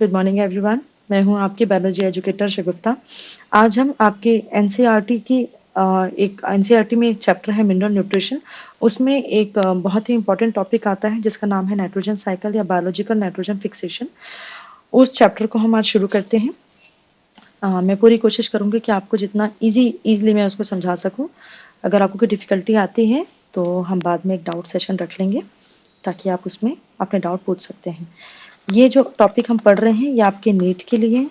Good morning everyone. मैं हूं आपकी बायोलॉजी एजुकेटर शगुफ्ता। आज हम आपके एनसीईआरटी की एक एनसीईआरटी में एक चैप्टर है मिनरल न्यूट्रिशन। उसमें एक बहुत ही इंपॉर्टेंट टॉपिक आता है जिसका नाम है नाइट्रोजन साइकिल या बायोलॉजिकल नाइट्रोजन फिक्सेशन। उस चैप्टर को हम आज शुरू करते हैं। मैं पूरी कोशिश करूंगी कि आपको जितना इजीली मैं उसको समझा सकूं। अगर आपको कोई डिफिकल्टी आती है तो हम बाद में एक डाउट सेशन रख लेंगे ताकि आप उसमें अपने डाउट पूछ सकते हैं। ये जो टॉपिक हम पढ़ रहे हैं ये आपके नीट के लिए,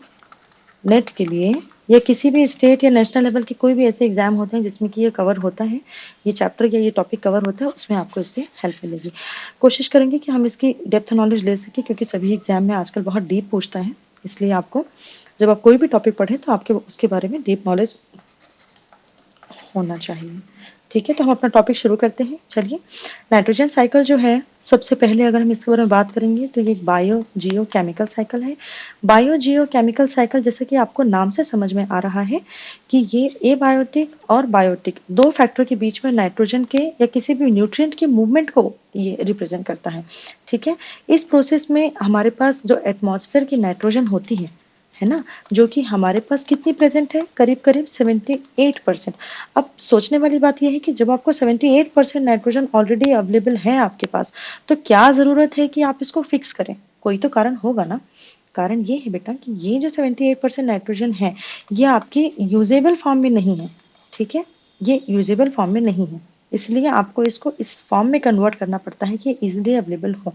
नेट के लिए या किसी भी स्टेट या नेशनल लेवल के कोई भी ऐसे एग्जाम होते हैं जिसमें कि ये कवर होता है, ये चैप्टर या ये टॉपिक कवर होता है, उसमें आपको इससे हेल्प मिलेगी। कोशिश करेंगे कि हम इसकी डेप्थ नॉलेज ले सकें क्योंकि सभी एग्जाम में आजकल बहुत डीप पूछता है, इसलिए आपको जब आप कोई भी टॉपिक पढ़ें तो आपके उसके बारे में डीप नॉलेज होना चाहिए। ठीक है, तो हम अपना टॉपिक शुरू करते हैं। चलिए, नाइट्रोजन साइकिल जो है, सबसे पहले अगर हम इसके बारे में बात करेंगे तो ये एक बायो जियो केमिकल साइकिल है। बायो जियो केमिकल साइकिल, जैसे कि आपको नाम से समझ में आ रहा है कि ये एबायोटिक और बायोटिक दो फैक्टर के बीच में नाइट्रोजन के या किसी भी न्यूट्रिएंट के मूवमेंट को ये रिप्रेजेंट करता है। ठीक है, इस प्रोसेस में हमारे पास जो एटमॉस्फेयर की नाइट्रोजन होती है ना, जो कि हमारे पास कितनी प्रेजेंट है, करीब करीब 78%। अब सोचने वाली बात यह है कि जब आपको 78% नाइट्रोजन ऑलरेडी अवेलेबल है आपके पास, तो क्या जरूरत है कि आप इसको फिक्स करें? कोई तो कारण होगा ना। कारण ये है बेटा कि ये जो 78% नाइट्रोजन है ये आपकी यूजेबल फॉर्म में नहीं है। ठीक है, ये यूजेबल फॉर्म में नहीं है, इसलिए आपको इसको इस फॉर्म में कन्वर्ट करना पड़ता है कि इजिली अवेलेबल हो।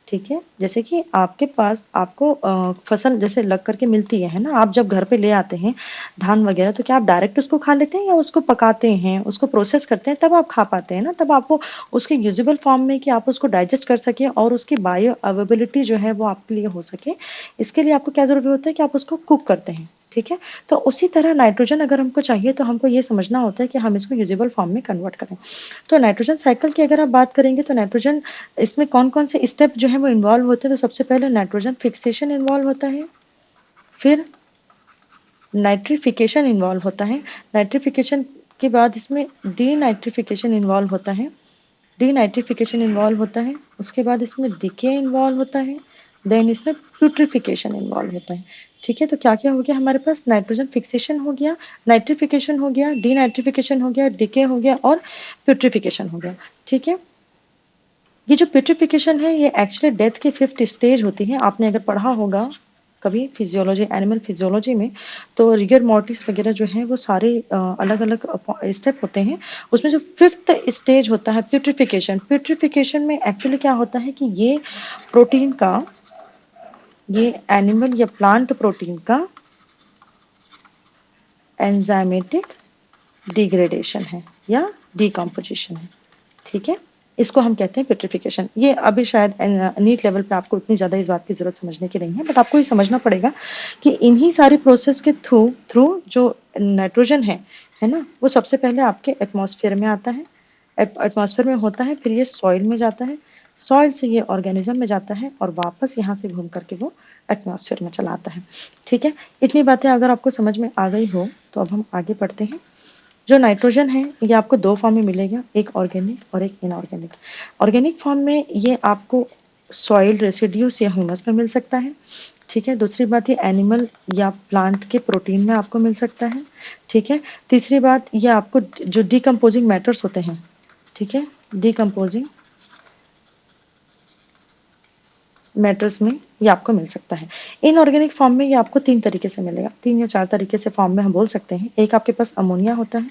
ठीक है, जैसे कि आपके पास आपको फसल जैसे लग करके मिलती है ना, आप जब घर पे ले आते हैं धान वगैरह, तो क्या आप डायरेक्ट उसको खा लेते हैं या उसको पकाते हैं, उसको प्रोसेस करते हैं, तब आप खा पाते हैं ना, तब आप वो उसके यूजेबल फॉर्म में कि आप उसको डाइजेस्ट कर सकें और उसकी बायो अवेलेबिलिटी जो है वो आपके लिए हो सके, इसके लिए आपको क्या जरूरी होता है कि आप उसको कुक करते हैं। ठीक है, तो उसी तरह नाइट्रोजन अगर हमको चाहिए तो हमको ये समझना होता है कि हम इसको यूजेबल फॉर्म में कन्वर्ट करें। तो नाइट्रोजन साइकिल की अगर आप बात करेंगे तो नाइट्रोजन इसमें कौन कौन से स्टेप जो है वो इन्वॉल्व होते हैं, तो सबसे पहले नाइट्रोजन फिक्सेशन इन्वॉल्व होता है, फिर नाइट्रिफिकेशन इन्वॉल्व होता है, नाइट्रिफिकेशन के बाद इसमें डीनाइट्रिफिकेशन इन्वॉल्व होता है, डीनाइट्रिफिकेशन इन्वॉल्व होता है, उसके बाद इसमें डिके इन्वॉल्व होता है, देन इसमें प्यूट्रिफिकेशन इन्वॉल्व होता है। ठीक है, तो क्या क्या हो गया हमारे पास? नाइट्रोजन फिक्सेशन हो गया, नाइट्रिफिकेशन हो गया, डीनाइट्रिफिकेशन हो गया, डिके हो गया और प्यूट्रिफिकेशन हो गया। ठीक है, ये जो प्यूट्रिफिकेशन है ये एक्चुअली डेथ की 5th स्टेज होती है। आपने अगर पढ़ा होगा कभी फिजियोलॉजी, एनिमल फिजियोलॉजी में, तो रिगर मोर्टिस वगैरह जो है वो सारे अलग अलग स्टेप होते हैं। उसमें जो 5th स्टेज होता है प्यूट्रिफिकेशन, प्यूट्रिफिकेशन में एक्चुअली क्या होता है कि ये प्रोटीन का, ये एनिमल या प्लांट प्रोटीन का एंजाइमेटिक डिग्रेडेशन है या डिकम्पोजिशन है। ठीक है, इसको हम कहते हैं पेट्रिफिकेशन। ये अभी शायद नीट लेवल पे आपको इतनी ज़्यादा इस बात की ज़रूरत समझने की नहीं है, बट आपको ये समझना पड़ेगा कि इन्हीं सारी प्रोसेस के थ्रू थ्रू जो नाइट्रोजन है ना, वो सबसे पहले आपके एटमॉस्फेयर में आता है, एटमॉस्फेयर में होता है, फिर ये सॉइल में जाता है, सॉइल से ये ऑर्गेनिज्म में जाता है और वापस यहाँ से घूम करके वो एटमॉस्फेयर में चला आता है। ठीक है, इतनी बातें अगर आपको समझ में आ गई हो तो अब हम आगे बढ़ते हैं। जो नाइट्रोजन है ये आपको दो फॉर्म में मिलेगा, एक ऑर्गेनिक और एक इनऑर्गेनिक। ऑर्गेनिक फॉर्म में ये आपको सॉइल रेसिड्यूज या ह्यूमस में मिल सकता है। ठीक है, दूसरी बात ये एनिमल या प्लांट के प्रोटीन में आपको मिल सकता है। ठीक है, तीसरी बात ये आपको जो डिकम्पोजिंग मैटर्स होते हैं, ठीक है, डिकम्पोजिंग मैटर्स में ये आपको मिल सकता है। इनऑर्गेनिक फॉर्म में ये आपको 3 तरीके से मिलेगा, 3 या 4 तरीके से फॉर्म में हम बोल सकते हैं। एक आपके पास अमोनिया होता है,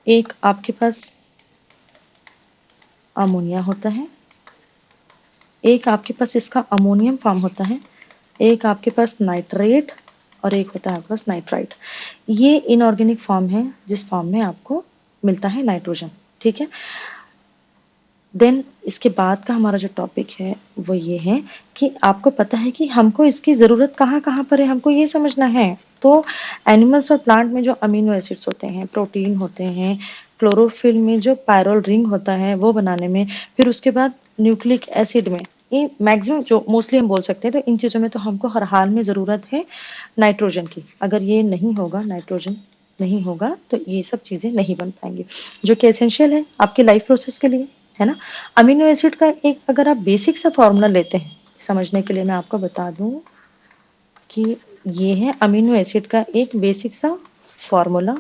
एक आपके पास अमोनिया होता है, एक आपके पास इसका अमोनियम फॉर्म होता है, एक आपके पास नाइट्रेट और एक होता है आपके पास नाइट्राइट। ये इनऑर्गेनिक फॉर्म है जिस फॉर्म में आपको मिलता है नाइट्रोजन। ठीक है, देन इसके बाद का हमारा जो टॉपिक है वो ये है कि आपको पता है कि हमको इसकी ज़रूरत कहाँ कहाँ पर है, हमको ये समझना है। तो एनिमल्स और प्लांट में जो अमीनो एसिड्स होते हैं, प्रोटीन होते हैं, क्लोरोफिल में जो पायरोल रिंग होता है वो बनाने में, फिर उसके बाद न्यूक्लिक एसिड में, ये मैक्सिमम जो मोस्टली हम बोल सकते हैं, तो इन चीज़ों में तो हमको हर हाल में ज़रूरत है नाइट्रोजन की। अगर ये नहीं होगा नाइट्रोजन नहीं होगा तो ये सब चीज़ें नहीं बन पाएँगी, जो कि एसेंशियल है आपके लाइफ प्रोसेस के लिए, है ना? अमीनो एसिड का एक अगर आप बेसिक सा फ़ॉर्मूला लेते हैं, समझने के लिए मैं आपको बता दूँ कि ये है अमीनो एसिड का एक बेसिक सा फ़ॉर्मूला,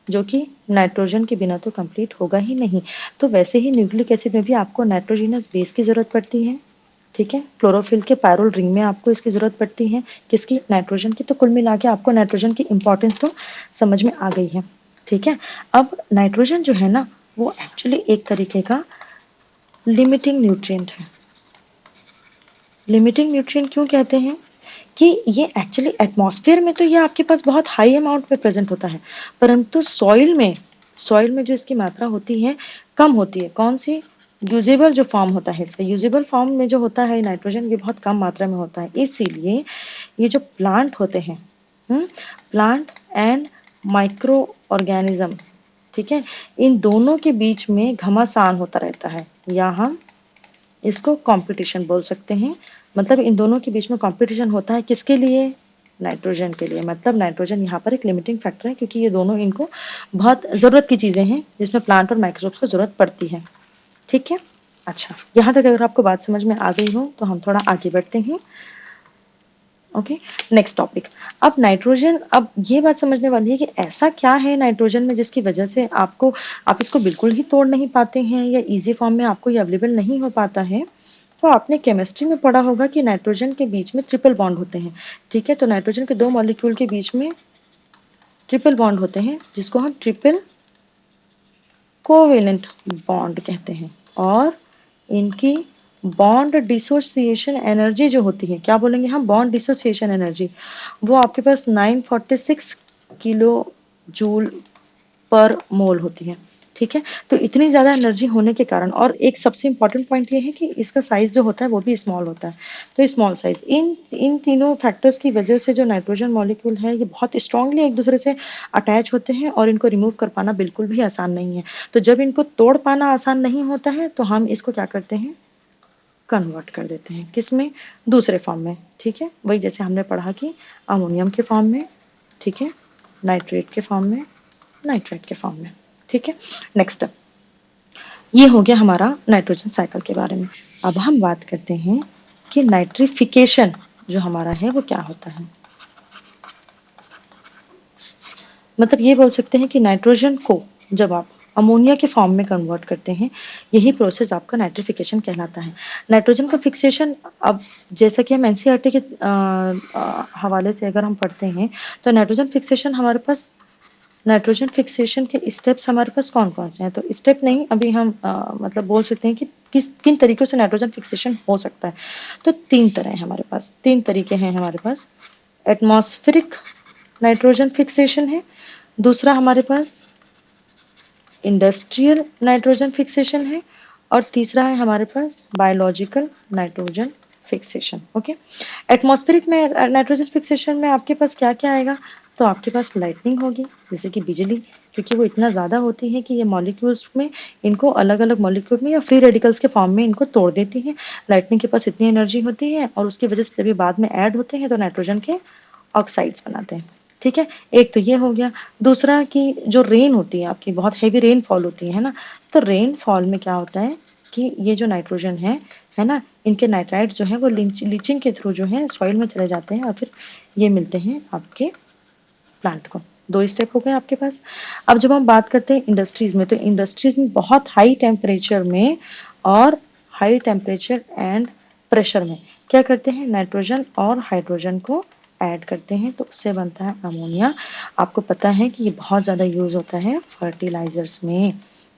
जो कि नाइट्रोजन के बिना तो कंप्लीट होगा ही नहीं। तो वैसे ही न्यूक्लिक एसिड में भी आपको नाइट्रोजनस बेस की ज़रूरत पड़ती है, ठीक है? क्लोरोफिल के पायरोल रिंग में आपको इसकी ज़रूरत पड़ती है, किसकी? नाइट्रोजन की। तो कुल मिला के आपको नाइट्रोजन की इम्पोर्टेंस तो समझ में आ गई है, ठीक है? अब नाइट्रोजन जो है ना, वो एक्चुअली एक तरीके का लिमिटिंग न्यूट्रिएंट है। लिमिटिंग न्यूट्रिएंट क्यों कहते हैं? कि ये एक्चुअली एटमॉस्फेयर में तो ये आपके पास बहुत हाई अमाउंट में प्रेजेंट होता है, परंतु सॉइल में जो इसकी मात्रा होती है कम होती है। कौन सी? यूजेबल जो फॉर्म होता है इसका, यूजेबल फॉर्म में जो होता है नाइट्रोजन, ये बहुत कम मात्रा में होता है। इसीलिए ये जो प्लांट होते हैं, प्लांट एंड माइक्रो ऑर्गेनिज्म, ठीक है, इन दोनों के बीच में घमासान होता रहता है, या हम इसको कंपटीशन बोल सकते हैं। मतलब इन दोनों के बीच में कंपटीशन होता है, किसके लिए? नाइट्रोजन के लिए। मतलब नाइट्रोजन यहाँ पर एक लिमिटिंग फैक्टर है, क्योंकि ये दोनों इनको बहुत ज़रूरत की चीज़ें हैं जिसमें प्लांट और माइक्रोब्स को ज़रूरत पड़ती है, ठीक है? अच्छा, यहाँ तक अगर आपको बात समझ में आ गई हो तो हम थोड़ा आगे बढ़ते हैं। Okay, next topic. अब नाइट्रोजन, अब ये बात समझने वाली है कि ऐसा क्या है नाइट्रोजन में जिसकी वजह से आप इसको बिल्कुल ही तोड़ नहीं पाते हैं, या इजी फॉर्म में आपको ये अवेलेबल नहीं हो पाता है। तो आपने केमिस्ट्री में पढ़ा होगा कि नाइट्रोजन के बीच में ट्रिपल बॉन्ड होते हैं, ठीक है? तो नाइट्रोजन के दो मॉलिक्यूल के बीच में ट्रिपल बॉन्ड होते हैं, जिसको हम ट्रिपल कोवेलेंट बॉन्ड कहते हैं। और इनकी बॉन्ड डिसोसिएशन एनर्जी जो होती है, क्या बोलेंगे हम? बॉन्ड डिसोसिएशन एनर्जी, वो आपके पास 946 किलो जूल पर मोल होती है, ठीक है? तो इतनी ज़्यादा एनर्जी होने के कारण, और एक सबसे इम्पोर्टेंट पॉइंट ये है कि इसका साइज़ जो होता है वो भी स्मॉल होता है। तो स्मॉल साइज़, इन इन तीनों फैक्टर्स की वजह से जो नाइट्रोजन मॉलिक्यूल है ये बहुत स्ट्रांगली एक दूसरे से अटैच होते हैं, और इनको रिमूव कर पाना बिल्कुल भी आसान नहीं है। तो जब इनको तोड़ पाना आसान नहीं होता है तो हम इसको क्या करते हैं? कन्वर्ट कर देते हैं, किसमें? दूसरे फॉर्म में, ठीक है? वही जैसे हमने पढ़ा कि अमोनियम के फॉर्म में, ठीक है, नाइट्रेट के फॉर्म में, नाइट्रेट के फॉर्म में, ठीक है? नेक्स्ट, ये हो गया हमारा नाइट्रोजन साइकिल के बारे में। अब हम बात करते हैं कि नाइट्रिफिकेशन जो हमारा है वो क्या होता है। मतलब ये बोल सकते हैं कि नाइट्रोजन को जब आप अमोनिया के फॉर्म में कन्वर्ट करते हैं, यही प्रोसेस आपका नाइट्रिफिकेशन कहलाता है। नाइट्रोजन का फिक्सेशन, अब जैसा कि हम एनसीईआरटी के हवाले से अगर हम पढ़ते हैं, तो नाइट्रोजन फिक्सेशन के स्टेप्स हमारे पास कौन-कौन से हैं? तो स्टेप नहीं, अभी हम मतलब बोल सकते हैं कि किन तरीकों से नाइट्रोजन फिक्सेशन हो सकता है। तो 3 तरह हैं हमारे पास, 3 तरीके हैं हमारे पास। एटमॉस्फेरिक नाइट्रोजन फिक्सेशन है, दूसरा हमारे पास इंडस्ट्रियल नाइट्रोजन फिक्सेशन है, और तीसरा है हमारे पास biological nitrogen fixation. Okay, atmospheric में नाइट्रोजन फिक्सेशन में आपके पास क्या-क्या आएगा? तो आपके पास लाइटनिंग होगी, जैसे कि बिजली, क्योंकि वो इतना ज़्यादा होती है कि ये मॉलिक्यूल्स में, इनको अलग-अलग मॉलिक्यूल में या फ्री रेडिकल्स के फॉर्म में इनको तोड़ देती हैं। लाइटनिंग के पास इतनी एनर्जी होती है, और उसकी वजह से जब ये बाद में ऐड होते हैं तो नाइट्रोजन के ऑक्साइड्स बनाते हैं, ठीक है? एक तो ये हो गया। दूसरा कि जो रेन होती है आपकी, बहुत हेवी रेनफॉल होती है ना? तो रेनफॉल में क्या होता है कि ये जो नाइट्रोजन है ना? इनके नाइट्राइड्स जो हैं वो लीचिंग के थ्रू जो है सॉइल में चले जाते हैं, और फिर ये मिलते हैं आपके प्लांट को। 2 स्टेप हो गए आपके पास। अब जब हम बात करते हैं इंडस्ट्रीज़ में, तो इंडस्ट्रीज़ में बहुत हाई टेम्परेचर में और हाई टेम्परेचर एंड प्रेशर में क्या करते हैं? नाइट्रोजन और हाइड्रोजन को ऐड करते हैं, तो उससे बनता है अमोनिया। आपको पता है कि ये बहुत ज़्यादा यूज़ होता है फर्टिलाइज़र्स में,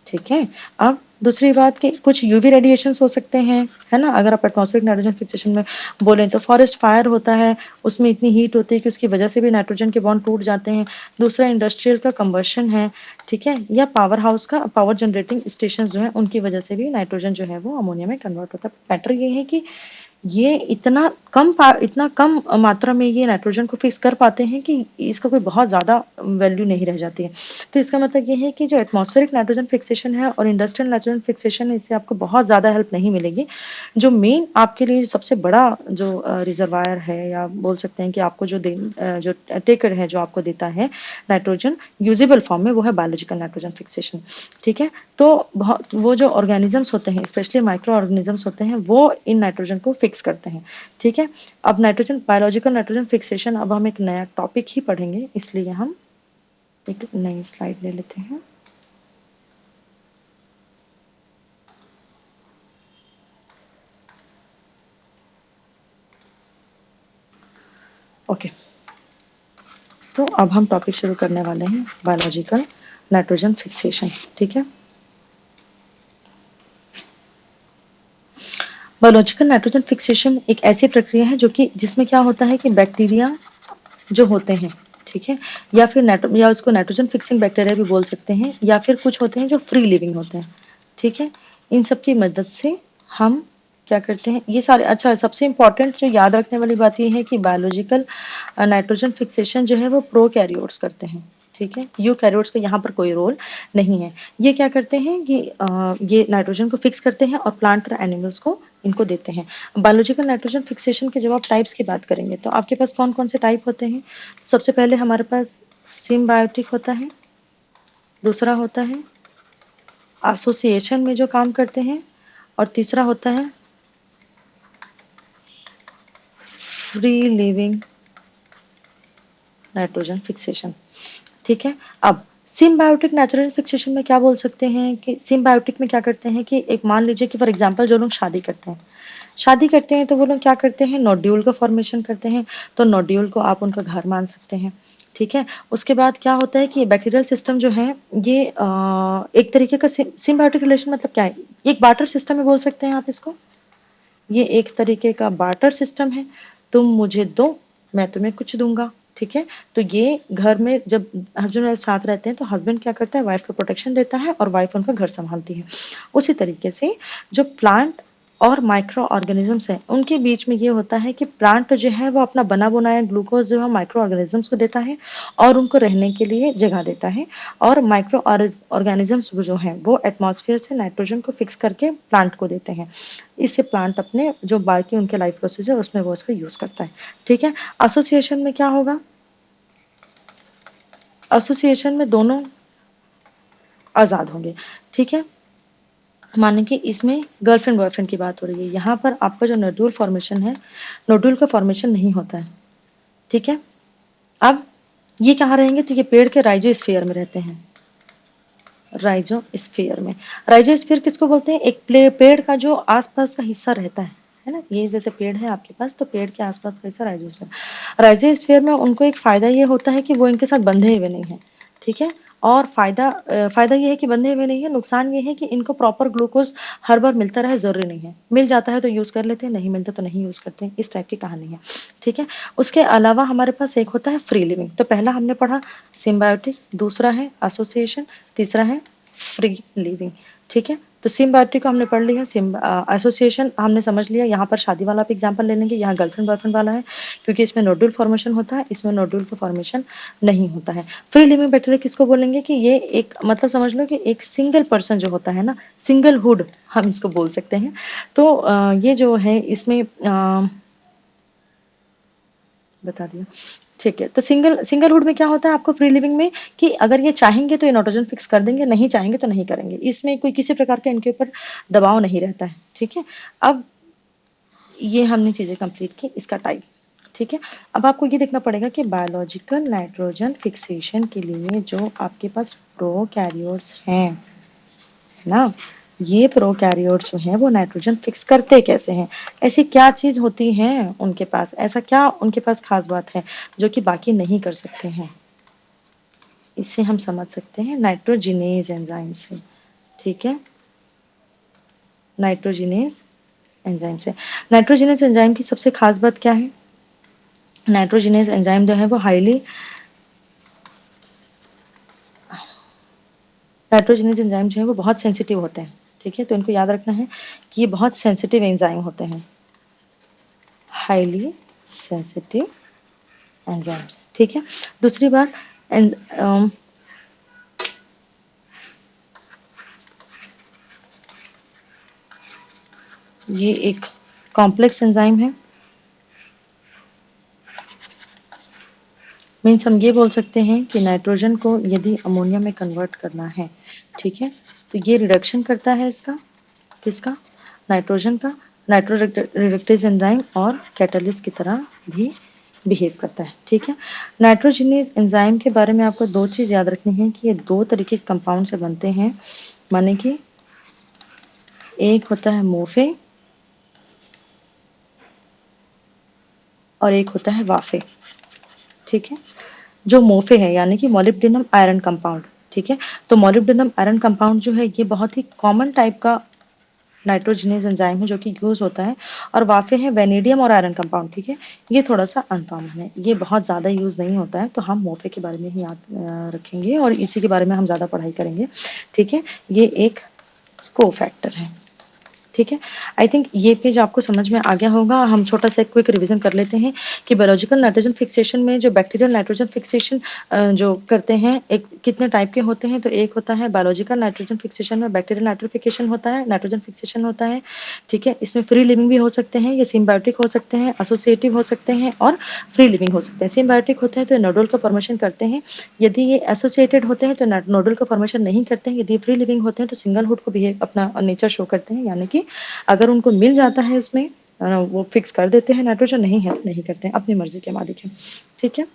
ठीक है? अब दूसरी बात कि कुछ यूवी रेडिएशंस हो सकते हैं, है ना? अगर आप एटमॉस्फेरिक नाइट्रोजन फिक्सेशन में बोलें तो फॉरेस्ट फायर होता है, उसमें इतनी हीट होती है कि उसकी वजह से भी नाइट्रोजन के बॉन्ड टूट जाते हैं। दूसरा इंडस्ट्रियल का कंबशन है, ठीक है? या पावर हाउस का पावर जनरेटिंग स्टेशंस जो हैं, उनकी वजह से भी नाइट्रोजन जो है वो अमोनिया में कन्वर्ट होता है। मैटर ये है कि ये इतना कम मात्रा में ये नाइट्रोजन को फिक्स कर पाते हैं कि इसका कोई बहुत ज़्यादा वैल्यू नहीं रह जाती है। तो इसका मतलब ये है कि जो एटमॉस्फेरिक नाइट्रोजन फिक्सेशन है और इंडस्ट्रियल नाइट्रोजन फिक्सेशन है, इससे आपको बहुत ज़्यादा हेल्प नहीं मिलेगी। जो मेन आपके लिए सबसे बड़ा जो रिजर्वायर है, या बोल सकते हैं कि आपको जो टेकर है जो आपको देता है नाइट्रोजन यूजेबल फॉर्म में, वो है बायोलॉजिकल नाइट्रोजन फिक्सेशन। ठीक है, तो बहुत वो जो ऑर्गेनिजम्स होते हैं, स्पेशली माइक्रो ऑर्गेनिजम्स होते हैं, वो इन नाइट्रोजन को फिक्स करते हैं। ठीक है, अब नाइट्रोजन बायोलॉजिकल नाइट्रोजन फिक्सेशन, अब हम एक नया टॉपिक ही पढ़ेंगे, इसलिए हम एक नई स्लाइड ले लेते हैं। ओके, तो अब हम टॉपिक शुरू करने वाले हैं बायोलॉजिकल नाइट्रोजन फिक्सेशन। ठीक है, बायोलॉजिकल नाइट्रोजन फिक्सेशन एक ऐसी प्रक्रिया है जो कि जिसमें क्या होता है कि बैक्टीरिया जो होते हैं, ठीक है, या फिर या उसको नाइट्रोजन फिक्सिंग बैक्टीरिया भी बोल सकते हैं, या फिर कुछ होते हैं जो फ्री लिविंग होते हैं। ठीक है, इन सब की मदद से हम क्या करते हैं, ये सारे, अच्छा सबसे इम्पोर्टेंट जो याद रखने वाली बात ये है कि बायोलॉजिकल नाइट्रोजन फिक्सेशन जो है वो प्रोकैरियोट्स करते हैं। ठीक है, यूकैरियोट्स का यहाँ पर कोई रोल नहीं है। ये क्या करते हैं कि ये नाइट्रोजन को फिक्स करते हैं और प्लांट और एनिमल्स को इनको देते हैं। बायोलॉजिकल नाइट्रोजन फिक्सेशन के जब आप टाइप्स की बात करेंगे तो आपके पास कौन कौन से टाइप होते हैं? सबसे पहले हमारे पास सिम्बायोटिक होता है, दूसरा होता है एसोसिएशन में जो काम करते हैं, और तीसरा होता है फ्री लिविंग नाइट्रोजन फिक्सेशन। ठीक है, अब सिम्बायोटिक नेचुरल फिक्सेशन में क्या बोल सकते हैं कि सिम्बायोटिक में क्या करते हैं कि एक मान लीजिए कि फॉर एग्जांपल जो लोग शादी करते हैं तो वो लोग क्या करते हैं, नोड्यूल का फॉर्मेशन करते हैं। तो नोड्यूल को आप उनका घर मान सकते हैं। ठीक है, उसके बाद क्या होता है कि बैक्टीरियल सिस्टम जो है ये एक तरीके का सिम्बायोटिक रिलेशन मतलब क्या है, एक बार्टर सिस्टम में बोल सकते हैं आप इसको। ये एक तरीके का बार्टर सिस्टम है, तुम मुझे दो, मैं तुम्हें कुछ दूंगा। ठीक है, तो ये घर में जब हस्बैंड वाइफ साथ रहते हैं तो हस्बैंड क्या करता है, वाइफ को प्रोटेक्शन देता है और वाइफ उनका घर संभालती है। उसी तरीके से जो प्लांट और माइक्रो ऑर्गेनिजम्स हैं उनके बीच में ये होता है कि प्लांट जो है वो अपना बना बुनाया ग्लूकोज जो है माइक्रो ऑर्गेनिजम्स को देता है और उनको रहने के लिए जगह देता है, और माइक्रो ऑर्गेनिजम्स जो हैं वो एटमॉस्फेयर से नाइट्रोजन को फिक्स करके प्लांट को देते हैं। इससे प्लांट अपने जो बाकी उनके लाइफ प्रोसेस है उसमें वो उसका यूज करता है। ठीक है, एसोसिएशन में क्या होगा, एसोसिएशन में दोनों आजाद होंगे। ठीक है, माने कि इसमें गर्लफ्रेंड बॉयफ्रेंड की बात हो रही है, यहाँ पर आपका जो नोड्यूल फॉर्मेशन है, नोड्यूल का फॉर्मेशन नहीं होता है। ठीक है, अब ये कहाँ रहेंगे, तो ये पेड़ के राइजोस्फीयर में रहते हैं। राइजोस्फीयर में, राइजोस्फीयर किसको बोलते हैं, एक पेड़ का जो आसपास का हिस्सा रहता है ना, ये जैसे पेड़ है आपके पास तो पेड़ के आसपास का हिस्सा राइजोस्फीयर। राइजोस्फीयर में उनको एक फायदा ये होता है कि वो इनके साथ बंधे हुए नहीं है। ठीक है, और फायदा ये है कि बंधे हुए नहीं है, नुकसान ये है कि इनको प्रॉपर ग्लूकोज हर बार मिलता रहे जरूरी नहीं है, मिल जाता है तो यूज कर लेते हैं, नहीं मिलता तो नहीं यूज करते हैं, इस टाइप की कहानी है। ठीक है, उसके अलावा हमारे पास एक होता है फ्री लिविंग। तो पहला हमने पढ़ा सिम्बायोटिक, दूसरा है एसोसिएशन, तीसरा है फ्री लिविंग। ठीक है, तो सिम्बायोटिक को हमने पढ़ लिया, एसोसिएशन हमने समझ लिया। यहाँ पर शादी वाला आप एग्जाम्पल ले लेंगे, यहाँ गर्लफ्रेंड बॉयफ्रेंड वाला है क्योंकि इसमें नोड्यूल फॉर्मेशन होता है, इसमें नोड्यूल का फॉर्मेशन नहीं होता है। फ्री लिविंग बैक्टीरिया किसको बोलेंगे कि ये एक मतलब समझ लो कि एक सिंगल पर्सन जो होता है ना, सिंगल हुड हम इसको बोल सकते हैं। तो ये जो है इसमें बता दिया। ठीक है, तो सिंगलहुड में क्या होता है आपको फ्री लिविंग में कि अगर ये चाहेंगे तो ये नाइट्रोजन फिक्स कर देंगे, नहीं चाहेंगे तो नहीं करेंगे, इसमें कोई किसी प्रकार का इनके ऊपर दबाव नहीं रहता है। ठीक है, अब ये हमने चीजें कंप्लीट की, इसका टाइप। ठीक है, अब आपको ये देखना पड़ेगा कि बायोलॉजिकल नाइट्रोजन फिक्सेशन के लिए जो आपके पास प्रोकैरियोट्स हैं, है ना, ये प्रोकैरियोट्स जो हैं वो नाइट्रोजन फिक्स करते कैसे हैं, ऐसी क्या चीज होती है उनके पास, ऐसा क्या उनके पास खास बात है जो कि बाकी नहीं कर सकते हैं, इसे हम समझ सकते हैं नाइट्रोजिनेज एंजाइम से। ठीक है, नाइट्रोजिनेज एंजाइम से। नाइट्रोजिनेज एंजाइम की सबसे खास बात क्या है, नाइट्रोजिनेज एंजाइम जो है वो नाइट्रोजिनेज एंजाइम जो है वो बहुत सेंसिटिव होते हैं। ठीक है, तो इनको याद रखना है कि ये बहुत सेंसिटिव एंजाइम होते हैं। हाईली सेंसिटिव एंजाइम्स, ठीक है। दूसरी बात ये एक कॉम्प्लेक्स एंजाइम है, मीन्स हम ये बोल सकते हैं कि नाइट्रोजन को यदि अमोनिया में कन्वर्ट करना है, ठीक है, तो ये रिडक्शन करता है इसका, किसका, नाइट्रोजन का, नाइट्रो रिडक्टेज एंजाइम और कैटालिस्ट की तरह भी बिहेव करता है, ठीक है। नाइट्रोजनेज एंजाइम के बारे में आपको दो चीज़ याद रखनी है कि ये दो तरीके के कंपाउंड से बनते हैं, माने कि एक होता है मोफे और एक होता है वाफे, ठीक है। जो मोफे है यानी कि मोलिब्डेनम आयरन कंपाउंड, ठीक है। तो मोलिब्डेनम आयरन कंपाउंड जो है ये बहुत ही कॉमन टाइप का नाइट्रोजनेज एंजाइम है जो कि यूज होता है, और वाफे है वेनेडियम और आयरन कंपाउंड, ठीक है। ये थोड़ा सा अनकॉमन है, ये बहुत ज़्यादा यूज नहीं होता है, तो हम मोफे के बारे में ही याद रखेंगे और इसी के बारे में हम ज़्यादा पढ़ाई करेंगे, ठीक है। ये एक को फैक्टर है, ठीक है। आई थिंक ये पेज आपको समझ में आ गया होगा। हम छोटा सा क्विक रिवीजन कर लेते हैं कि बायोलॉजिकल नाइट्रोजन फिक्सेशन में जो बैक्टीरियल नाइट्रोजन फिक्सेशन जो करते हैं एक कितने टाइप के होते हैं, तो एक होता है बायोलॉजिकल नाइट्रोजन फिक्सेशन में बैक्टीरियल नाइट्रोफिकेशन होता है, नाइट्रोजन फिक्सेशन होता है, ठीक है। इसमें फ्री लिविंग भी हो सकते हैं, ये सिम्बायोटिक हो सकते हैं, एसोसिएटिव हो सकते हैं और फ्री लिविंग हो सकते हैं। सिम्बायोटिक होते हैं तो नोडल का फॉर्मेशन करते हैं, यदि ये एसोसिएटेड होते हैं तो नोडल का फॉर्मेशन नहीं करते हैं, यदि फ्री लिविंग होते हैं तो सिंगल हुड को बिहेव अपना नेचर शो करते हैं, यानी कि अगर उनको मिल जाता है उसमें वो फिक्स कर देते हैं, नाइट्रोजन नहीं है तो नहीं करते हैं, अपनी मर्जी के मालिक हैं, ठीक है।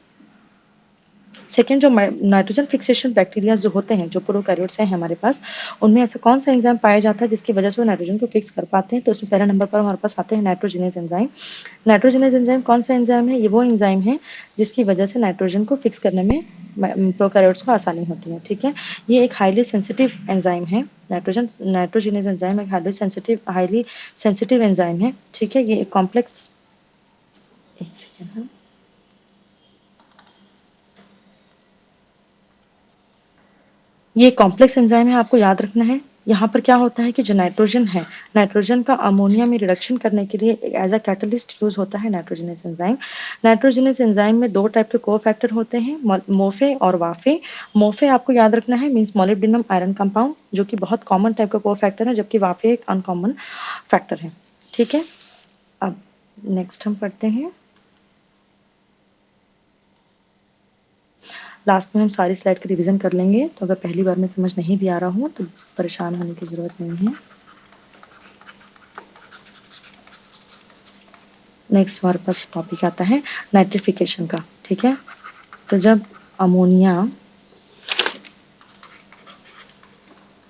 सेकेंड, जो नाइट्रोजन फिक्सेशन बैक्टीरिया जो होते हैं, जो प्रोकैरियोट्स हैं हमारे पास, उनमें ऐसा कौन सा एंजाइम पाया जाता है जिसकी वजह से वो नाइट्रोजन को फिक्स कर पाते हैं, तो उसमें पहला नंबर पर हमारे पास आते हैं नाइट्रोजनेज एंजाइम। नाइट्रोजनेज एंजाइम कौन सा एंजाइम है, ये वो एंजाइम है जिसकी वजह से नाइट्रोजन को फिक्स करने में प्रोकैरियोट्स को आसानी होती है, ठीक है। ये एक हाईली सेंसिटिव एंजाइम है, नाइट्रोजनेज एंजाइम एक हाईली सेंसिटिव एंजाइम है, ठीक है। ये एक कॉम्प्लेक्स, एक सेकेंड है, ये कॉम्प्लेक्स एंजाइम है, आपको याद रखना है। यहाँ पर क्या होता है कि जो नाइट्रोजन है, नाइट्रोजन का अमोनिया में रिडक्शन करने के लिए एज अ कैटलिस्ट यूज होता है नाइट्रोजनेस एंजाइम। नाइट्रोजनेस एंजाइम में दो टाइप के कोफैक्टर होते हैं, मोफे और वाफे। मोफे आपको याद रखना है, मीन्स मोलिब्डेनम आयरन कंपाउंड, जो कि बहुत कॉमन टाइप का कोफैक्टर है, जबकि वाफे एक अनकॉमन फैक्टर है, ठीक है। अब नेक्स्ट हम पढ़ते हैं, लास्ट में हम सारी स्लाइड की रिवीजन कर लेंगे, तो अगर पहली बार में समझ नहीं भी आ रहा हो तो परेशान होने की ज़रूरत नहीं है। नेक्स्ट हमारे पास टॉपिक आता है नाइट्रिफिकेशन का, ठीक है। तो जब अमोनिया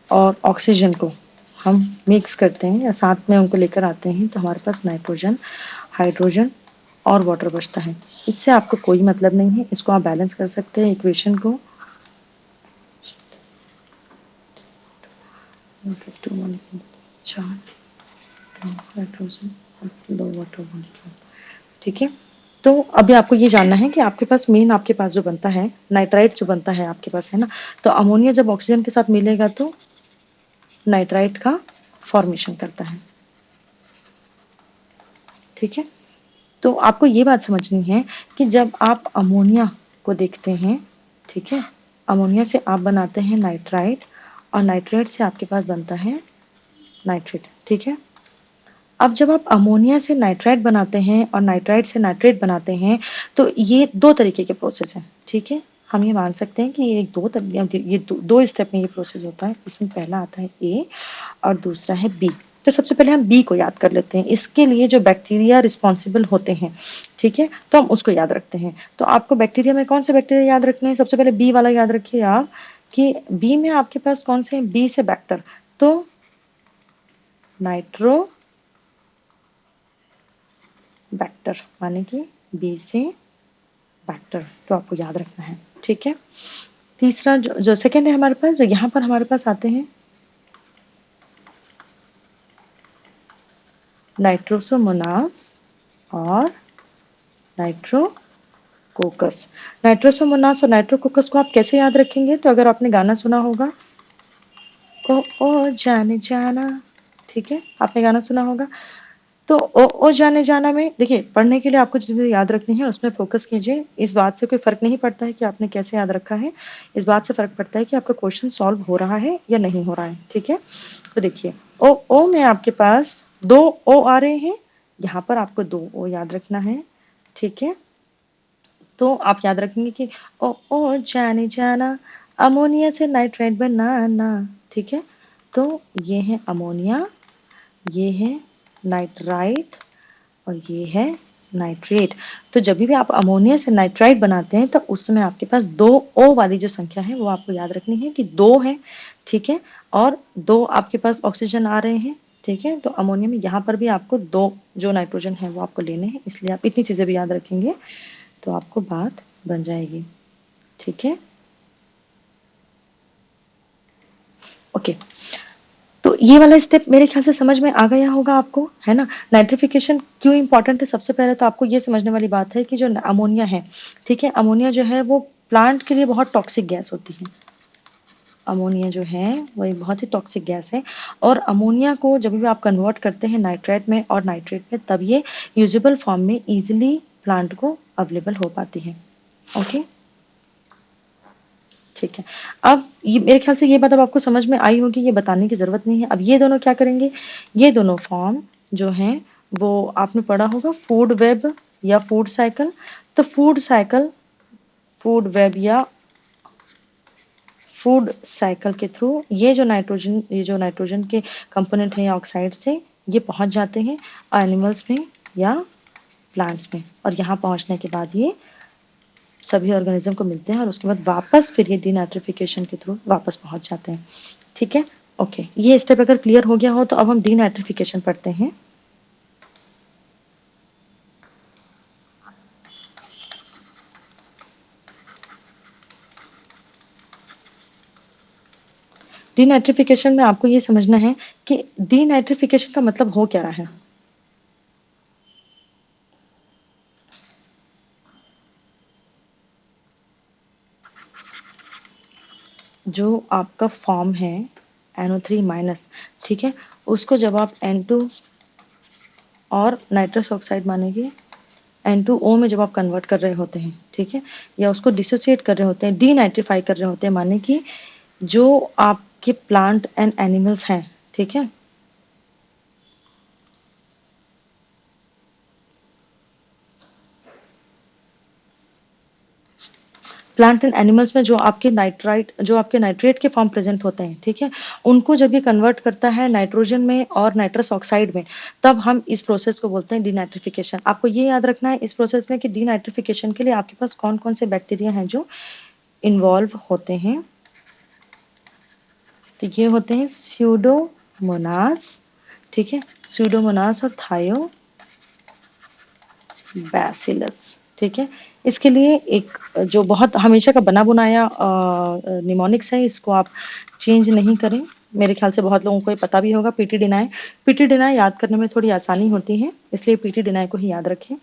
और ऑक्सीजन को हम मिक्स करते हैं या साथ में उनको लेकर आते हैं, तो हमारे पास नाइट्रोजन, हाइड्रोजन और वाटर बचता है। इससे आपको कोई मतलब नहीं है, इसको आप बैलेंस कर सकते हैं इक्वेशन को। ठीक है। तो अभी आपको ये जानना है कि आपके पास मेन आपके पास जो बनता है नाइट्राइट जो बनता है आपके पास, है ना। तो अमोनिया जब ऑक्सीजन के साथ मिलेगा तो नाइट्राइट का फॉर्मेशन करता है, ठीक है। तो आपको ये बात समझनी है कि जब आप अमोनिया को देखते हैं, ठीक है, अमोनिया से आप बनाते हैं नाइट्राइट और नाइट्राइट से आपके पास बनता है नाइट्रेट, ठीक है। अब जब आप अमोनिया से नाइट्राइट बनाते हैं और नाइट्राइट से नाइट्रेट बनाते हैं, तो ये दो तरीके के प्रोसेस हैं, ठीक है। हम ये मान सकते हैं कि ये दो स्टेप में ये प्रोसेस होता है। इसमें पहला आता है ए और दूसरा है बी। तो सबसे पहले हम बी को याद कर लेते हैं। इसके लिए जो बैक्टीरिया रिस्पॉन्सिबल होते हैं, ठीक है, तो हम उसको याद रखते हैं। तो आपको बैक्टीरिया में कौन से बैक्टीरिया याद रखने हैं, सबसे पहले बी वाला याद रखिए आप, कि बी में आपके पास कौन से हैं, बी से बैक्टर, तो नाइट्रो बैक्टर, माने कि बी से बैक्टर, तो आपको याद रखना है, ठीक है। तीसरा जो सेकेंड है हमारे पास, जो यहाँ पर हमारे पास आते हैं नाइट्रोसोमोनास और नाइट्रोकोकस। नाइट्रोसोमोनास और नाइट्रोकोकस को आप कैसे याद रखेंगे, तो अगर आपने गाना सुना होगा ओ जाने जाना, ठीक है, आपने गाना सुना होगा, तो ओ जाने जाना में देखिए, पढ़ने के लिए आपको चीज़ें याद रखनी है, उसमें फ़ोकस कीजिए। इस बात से कोई फ़र्क नहीं पड़ता है कि आपने कैसे याद रखा है, इस बात से फ़र्क पड़ता है कि आपका क्वेश्चन सॉल्व हो रहा है या नहीं हो रहा है, ठीक है? तो देखिए, ओ में आपके पास 2 ओ आ रहे हैं, यहाँ पर आपको 2 ओ याद रखना है, ठीक है? तो आप याद रखेंगे कि ओ जाने जाना, अमोनिया से नाइट्राइट बनाना, ठीक है? तो ये है अमोनिया, ये है नाइट्राइट और ये है नाइट्रेट। तो जब भी आप अमोनिया से नाइट्राइट बनाते हैं तो उस समय आपके पास 2 ओ वाली जो संख्या है वो आपको याद रखनी है कि 2 है, ठीक है? और 2 आपके पास ऑक्सीजन आ रहे हैं, ठीक है? तो अमोनिया में यहाँ पर भी आपको 2 जो नाइट्रोजन है वो आपको लेने हैं, इसलिए आप इतनी चीज़ें भी याद रखेंगे तो आपको बात बन जाएगी, ठीक है? ओके। तो ये वाला स्टेप मेरे ख्याल से समझ में आ गया होगा आपको, है ना? नाइट्रिफिकेशन क्यों इम्पोर्टेंट है? सबसे पहले तो आपको ये समझने वाली बात है कि जो अमोनिया है, ठीक है? अमोनिया जो है वो प्लांट के लिए बहुत टॉक्सिक गैस होती है। अमोनिया जो है वो एक बहुत ही टॉक्सिक गैस है और अमोनिया को जब भी आप कन्वर्ट करते हैं नाइट्रेट में और नाइट्रेट में तब ये यूजेबल फॉर्म में ईजिली प्लांट को अवेलेबल हो पाती है। ओके, ठीक है। अब ये मेरे ख्याल से ये बात अब आपको समझ में आई होगी, ये बताने की ज़रूरत नहीं है। अब ये दोनों क्या करेंगे, ये दोनों फॉर्म जो हैं वो आपने पढ़ा होगा फूड वेब या फूड साइकिल। तो फूड साइकिल, फूड वेब या फूड साइकिल के थ्रू ये जो नाइट्रोजन के कंपोनेंट हैं या ऑक्साइड से ये पहुंच जाते हैं एनिमल्स में या प्लांट्स में और यहाँ पहुंचने के बाद ये सभी ऑर्गेनिज्म को मिलते हैं और उसके बाद वापस फिर ये डीनाइट्रिफिकेशन के थ्रू वापस पहुंच जाते हैं, ठीक है? ओके, ये स्टेप अगर क्लियर हो गया हो तो अब हम डीनाइट्रिफिकेशन पढ़ते हैं। डीनाइट्रिफिकेशन में आपको ये समझना है कि डीनाइट्रिफिकेशन का मतलब हो क्या रहा है। जो आपका फॉर्म है NO3 माइनस, ठीक है? उसको जब आप N2 और नाइट्रस ऑक्साइड मानेंगे N2O में जब आप कन्वर्ट कर रहे होते हैं, ठीक है? या उसको डिसोसिएट कर रहे होते हैं, डीनाइट्रिफाई कर रहे होते हैं, माने कि जो आपके प्लांट एंड एनिमल्स हैं, ठीक है? प्लांट एंड एनिमल्स में जो आपके नाइट्रेट के फॉर्म प्रेजेंट होते हैं, ठीक है? उनको जब ये कन्वर्ट करता है नाइट्रोजन में और नाइट्रस ऑक्साइड में, तब हम इस प्रोसेस को बोलते हैं डीनाइट्रिफिकेशन। आपको ये याद रखना है इस प्रोसेस में कि डीनाइट्रिफिकेशन के लिए आपके पास कौन-कौन से बैक्टीरिया हैं जो इन्वॉल्व होते हैं। तो ये होते हैं स्यूडोमोनास, ठीक है? स्यूडोमोनास और थायोबैसिलस, ठीक है? इसके लिए एक जो बहुत हमेशा का बना बुनाया निमोनिक्स है, इसको आप चेंज नहीं करें। मेरे ख्याल से बहुत लोगों को ये पता भी होगा, पीटी डिनाय। पीटी डिनाय याद करने में थोड़ी आसानी होती है, इसलिए पीटी डिनाय को ही याद रखें,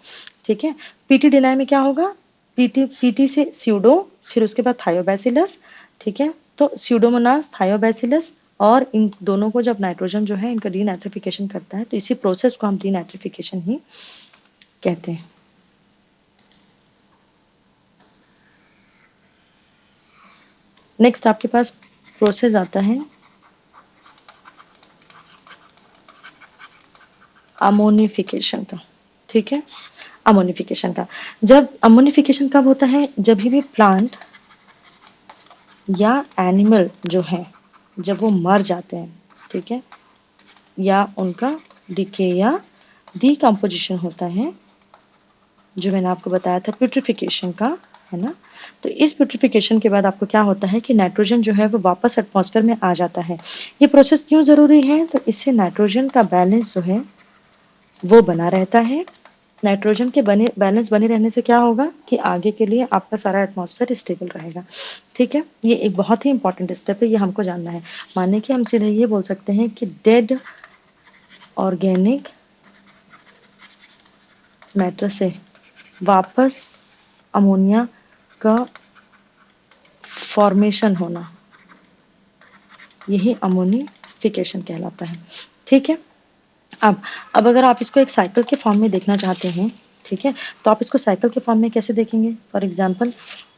ठीक है? पीटी डिनाय में क्या होगा, पीटी से स्यूडो, फिर उसके बाद थायोबैसिलस, ठीक है? तो स्यूडोमोनास, थायोबैसिलस और इन दोनों को जब नाइट्रोजन जो है इनका डीनाइट्रिफिकेशन करता है तो इसी प्रोसेस को हम डीनाइट्रिफिकेशन ही कहते हैं। नेक्स्ट आपके पास प्रोसेस आता है अमोनिफिकेशन का, ठीक है? अमोनिफिकेशन का, जब अमोनिफिकेशन कब होता है, जब भी प्लांट या एनिमल जो है जब वो मर जाते हैं, ठीक है? या उनका डिके या डिकम्पोजिशन होता है, जो मैंने आपको बताया था प्यूट्रिफिकेशन का, है ना? तो इस प्यूट्रिफिकेशन के बाद आपको क्या होता है कि नाइट्रोजन जो है वो वापस एटमॉस्फेयर में आ जाता है। ये प्रोसेस क्यों ज़रूरी है? तो इससे नाइट्रोजन का बैलेंस जो है वो बना रहता है। नाइट्रोजन के बैलेंस बने रहने से क्या होगा कि आगे के लिए आपका सारा एटमॉस्फेयर स्टेबल रहेगा, ठीक है? ये एक बहुत ही इंपॉर्टेंट स्टेप है, ये हमको जानना है। माने कि हम सीधे ये बोल सकते हैं कि डेड ऑर्गेनिक मैटर से वापस अमोनिया का फॉर्मेशन होना, यही अमोनिफिकेशन कहलाता है, ठीक है? अब अगर आप इसको एक साइकिल के फॉर्म में देखना चाहते हैं, ठीक है, तो आप इसको साइकिल के फॉर्म में कैसे देखेंगे? फॉर एग्जांपल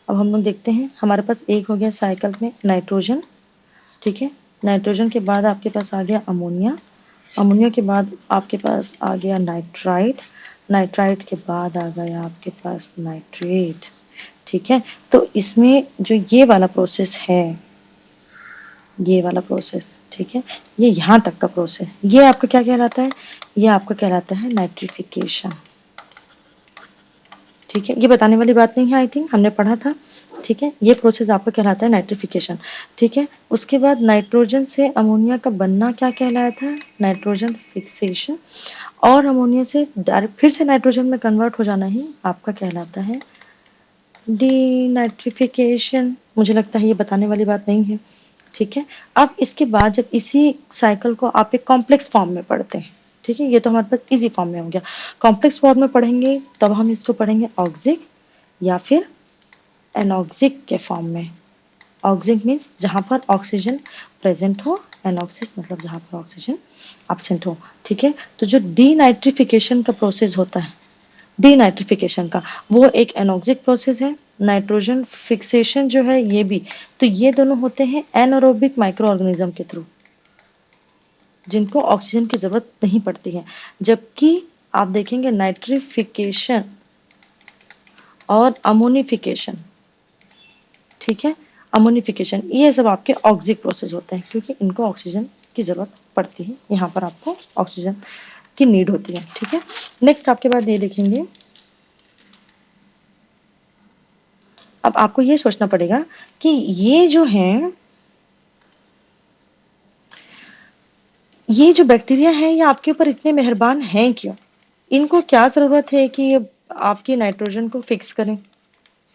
अब हम लोग देखते हैं, हमारे पास एक हो गया साइकिल में नाइट्रोजन, ठीक है, नाइट्रोजन के बाद आपके पास आ गया अमोनिया, अमोनिया के बाद आपके पास आ गया नाइट्राइट, नाइट्राइट के बाद आ गया आपके पास नाइट्रेट, ठीक है। तो इसमें जो ये वाला प्रोसेस है, ये वाला प्रोसेस, ठीक है, ये यहाँ तक का प्रोसेस, ये आपका क्या कहलाता है? ये आपका कहलाता है नाइट्रिफिकेशन, ठीक है। ये बताने वाली बात नहीं है, आई थिंक हमने पढ़ा था, ठीक है। ये प्रोसेस आपका कहलाता है नाइट्रिफिकेशन, ठीक है। उसके बाद नाइट्रोजन से अमोनिया का बनना क्या कहलाता है? Nitrogen fixation. और अमोनिया से डायरेक्ट फिर से नाइट्रोजन में कन्वर्ट हो जाना ही आपका कहलाता है डीनाइट्रिफिकेशन। मुझे लगता है ये बताने वाली बात नहीं है, ठीक है। अब इसके बाद जब इसी साइकिल को आप एक कॉम्प्लेक्स फॉर्म में पढ़ते हैं, ठीक है, ये तो हमारे पास इजी फॉर्म में हो गया। कॉम्प्लेक्स फॉर्म में पढ़ेंगे तब हम इसको पढ़ेंगे ऑक्सिक या फिर एनॉक्सिक के फॉर्म में। ऑक्सिक मीन्स जहाँ पर ऑक्सीजन प्रेजेंट हो, एनॉक्सिस मतलब जहाँ पर ऑक्सीजन एब्सेंट हो, ठीक है। तो जो डीनाइट्रिफिकेशन का प्रोसेस होता है, डीनाइट्रिफिकेशन का, वो एक एनॉक्सिक प्रोसेस है। नाइट्रोजन फिक्सेशन जो है ये भी, तो ये दोनों होते हैं एनारोबिक माइक्रो ऑर्गेनिज्म के थ्रू, जिनको ऑक्सीजन की जरूरत नहीं पड़ती है। जबकि आप देखेंगे नाइट्रिफिकेशन और अमोनिफिकेशन, ठीक है, अमोनिफिकेशन, ये सब आपके ऑक्सिक प्रोसेस होते हैं क्योंकि इनको ऑक्सीजन की जरूरत पड़ती है, यहाँ पर आपको ऑक्सीजन की नीड होती है, ठीक है। नेक्स्ट आपके बाद ये देखेंगे, अब आपको ये सोचना पड़ेगा कि ये जो है, ये जो बैक्टीरिया है ये आपके ऊपर इतने मेहरबान हैं क्यों? इनको क्या जरूरत है कि ये आपकी नाइट्रोजन को फिक्स करें,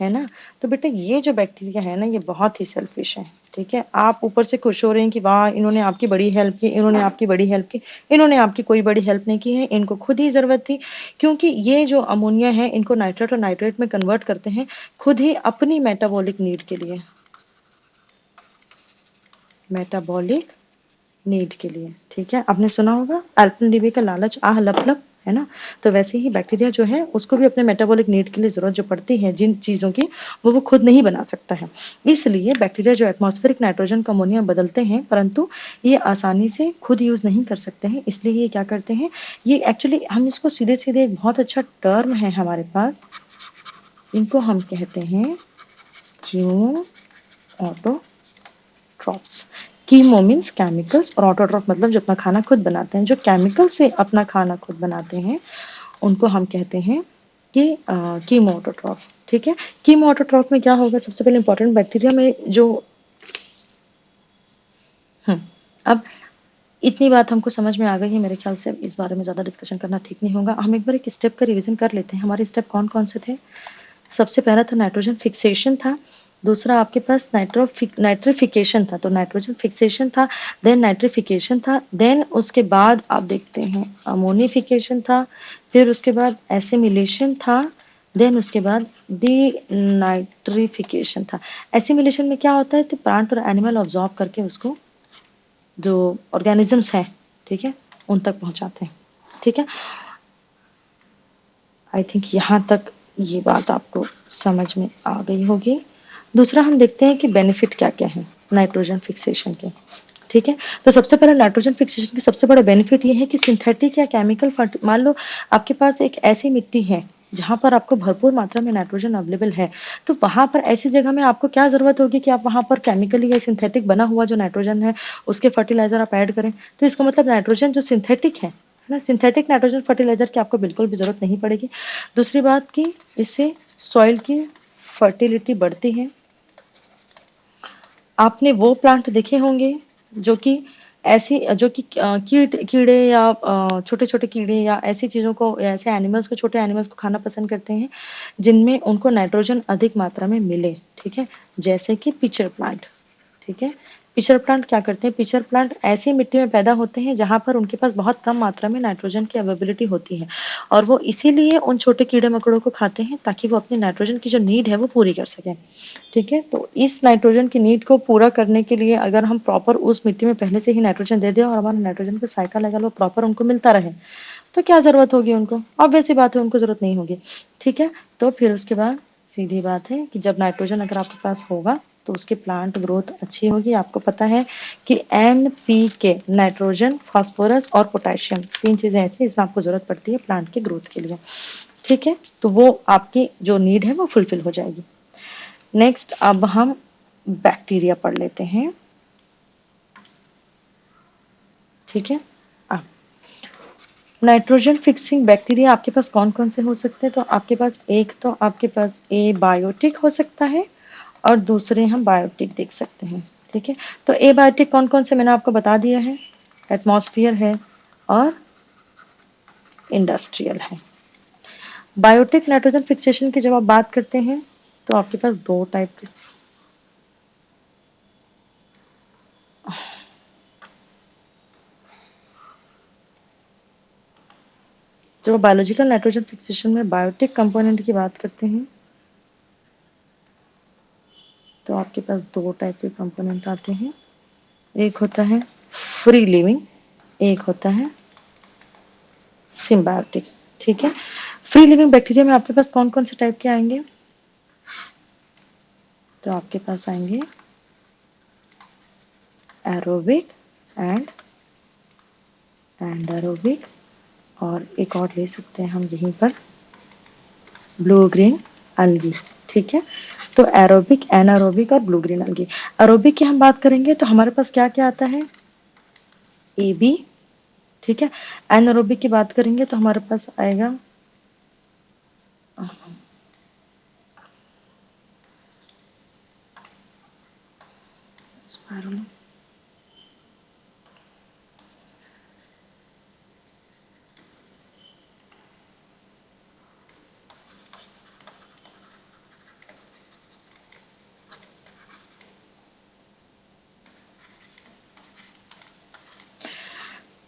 है ना? तो बेटा ये जो बैक्टीरिया है ना ये बहुत ही सेल्फिश है, ठीक है। आप ऊपर से खुश हो रहे हैं कि वाह इन्होंने आपकी बड़ी हेल्प की, इन्होंने आपकी बड़ी हेल्प की, इन्होंने आपकी कोई बड़ी हेल्प नहीं की है, इनको खुद ही जरूरत थी, क्योंकि ये जो अमोनिया है इनको नाइट्रेट और नाइट्रेट में कन्वर्ट करते हैं खुद ही अपनी मेटाबॉलिक नीड के लिए, मेटाबॉलिक नीड के लिए, ठीक है। आपने सुना होगा अल्पेनलिबे का लालच आह लप लप, है ना? तो वैसे ही बैक्टीरिया जो है उसको भी अपने मेटाबॉलिक नीड के लिए जरूरत जो पड़ती है जिन चीजों की, वो खुद नहीं बना सकता है। इसलिए बैक्टीरिया जो एटमॉस्फेरिक नाइट्रोजन का अमोनिया बदलते हैं, परंतु ये आसानी से खुद यूज नहीं कर सकते हैं, इसलिए ये क्या करते हैं, ये एक्चुअली हम इसको सीधे सीधे एक बहुत अच्छा टर्म है हमारे पास, इनको हम कहते हैं chemo autotrophs. Chemo means chemicals और ऑटोट्रॉफ मतलब जो अपना खाना खुद बनाते हैं, जो केमिकल से अपना खाना खुद बनाते हैं उनको हम कहते हैं कि कीमो ऑटोट्रॉफ, ठीक है। कीमो ऑटोट्रॉफ में क्या होगा, सबसे पहले इंपॉर्टेंट बैक्टीरिया में जो अब इतनी बात हमको समझ में आ गई है, मेरे ख्याल से इस बारे में ज़्यादा डिस्कशन करना ठीक नहीं होगा। हम एक बार एक स्टेप का रिवीजन कर लेते हैं। हमारे स्टेप कौन कौन से थे? सबसे पहला था नाइट्रोजन फिक्सेशन था, दूसरा आपके पास नाइट्रिफिकेशन था, तो नाइट्रोजन फिक्सेशन था, देन नाइट्रिफिकेशन था, देन उसके बाद आप देखते हैं अमोनिफिकेशन था, फिर उसके बाद एसिमिलेशन था, देन उसके बाद डीनाइट्रिफिकेशन था। एसिमिलेशन में क्या होता है, तो प्लांट और एनिमल ऑब्जॉर्ब करके उसको जो ऑर्गेनिजम्स हैं, ठीक है, उन तक पहुंचाते हैं, ठीक है। आई थिंक यहाँ तक ये बात आपको समझ में आ गई होगी। दूसरा हम देखते हैं कि बेनिफिट क्या क्या है नाइट्रोजन फिक्सेशन के, ठीक है। तो सबसे पहले नाइट्रोजन फिक्सेशन की सबसे बड़ा बेनिफिट ये है कि सिंथेटिक या केमिकल मान लो आपके पास एक ऐसी मिट्टी है जहां पर आपको भरपूर मात्रा में नाइट्रोजन अवेलेबल है, तो वहां पर ऐसी जगह में आपको क्या जरूरत होगी कि आप वहां पर केमिकली या सिंथेटिक बना हुआ जो नाइट्रोजन है उसके फर्टिलाइजर आप ऐड करें। तो इसका मतलब नाइट्रोजन जो सिंथेटिक है ना, सिंथेटिक नाइट्रोजन फर्टिलाइजर की आपको बिल्कुल भी जरूरत नहीं पड़ेगी। दूसरी बात कि इससे सॉइल की फर्टिलिटी बढ़ती है। आपने वो प्लांट देखे होंगे जो कि ऐसी जो कि कीड़े या छोटे छोटे कीड़े या ऐसी चीजों को या ऐसे एनिमल्स को, छोटे एनिमल्स को खाना पसंद करते हैं जिनमें उनको नाइट्रोजन अधिक मात्रा में मिले, ठीक है, जैसे कि पिचर प्लांट, ठीक है। पिचर प्लांट क्या करते हैं? पिचर प्लांट ऐसी मिट्टी में पैदा होते हैं जहाँ पर उनके पास बहुत कम मात्रा में नाइट्रोजन की अवेलेबिलिटी होती है और वो इसीलिए उन छोटे कीड़े-मकोड़ों को खाते हैं ताकि वो अपनी नाइट्रोजन की जो नीड है वो पूरी कर सकें। ठीक है? तो इस नाइट्रोजन की नीड को पूरा करने के लिए अगर हम प्रॉपर उस मिट्टी में पहले से ही नाइट्रोजन दे दें और हमारा नाइट्रोजन का साइकिल अगर वो प्रॉपर उनको मिलता रहे, तो क्या ज़रूरत होगी उनको? ऑब्वियस सी बात है उनको ज़रूरत नहीं होगी। ठीक है? तो फिर उसके बाद सीधी बात है कि जब नाइट्रोजन अगर आपके पास होगा तो उसकी प्लांट ग्रोथ अच्छी होगी। आपको पता है कि एनपीके नाइट्रोजन, फास्फोरस और पोटेशियम 3 चीज़ें ऐसी इसमें आपको ज़रूरत पड़ती है प्लांट की ग्रोथ के लिए। ठीक है? तो वो आपकी जो नीड है वो फुलफिल हो जाएगी। नेक्स्ट अब हम बैक्टीरिया पढ़ लेते हैं। ठीक है? अब नाइट्रोजन फिक्सिंग बैक्टीरिया आपके पास कौन-कौन से हो सकते हैं? तो आपके पास एक तो आपके पास एबायोटिक हो सकता है और दूसरे हम बायोटिक देख सकते हैं। ठीक है? तो एबायोटिक कौन-कौन से मैंने आपको बता दिया है। एटमॉस्फेयर है और इंडस्ट्रियल है। बायोटिक नाइट्रोजन फिक्सेशन की जब आप बात करते हैं तो आपके पास 2 टाइप के जब बायोलॉजिकल नाइट्रोजन फिक्सेशन में बायोटिक कंपोनेंट की बात करते हैं तो आपके पास 2 टाइप के कंपोनेंट आते हैं। एक होता है फ्री लिविंग, एक होता है सिम्बायोटिक। ठीक है? फ्री लिविंग बैक्टीरिया में आपके पास कौन-कौन से टाइप के आएंगे? तो आपके पास आएंगे एरोबिक एंड एंडरोबिक और एक और ले सकते हैं हम यहीं पर ब्लू ग्रीन अलगी। ठीक है? तो एरोबिक, एनारोबिक और ब्लू ग्रीन अलगी। एरोबिक की हम बात करेंगे तो हमारे पास क्या-क्या आता है? A B. ठीक है? एनारोबिक की बात करेंगे तो हमारे पास आएगा स्पाइरुलम।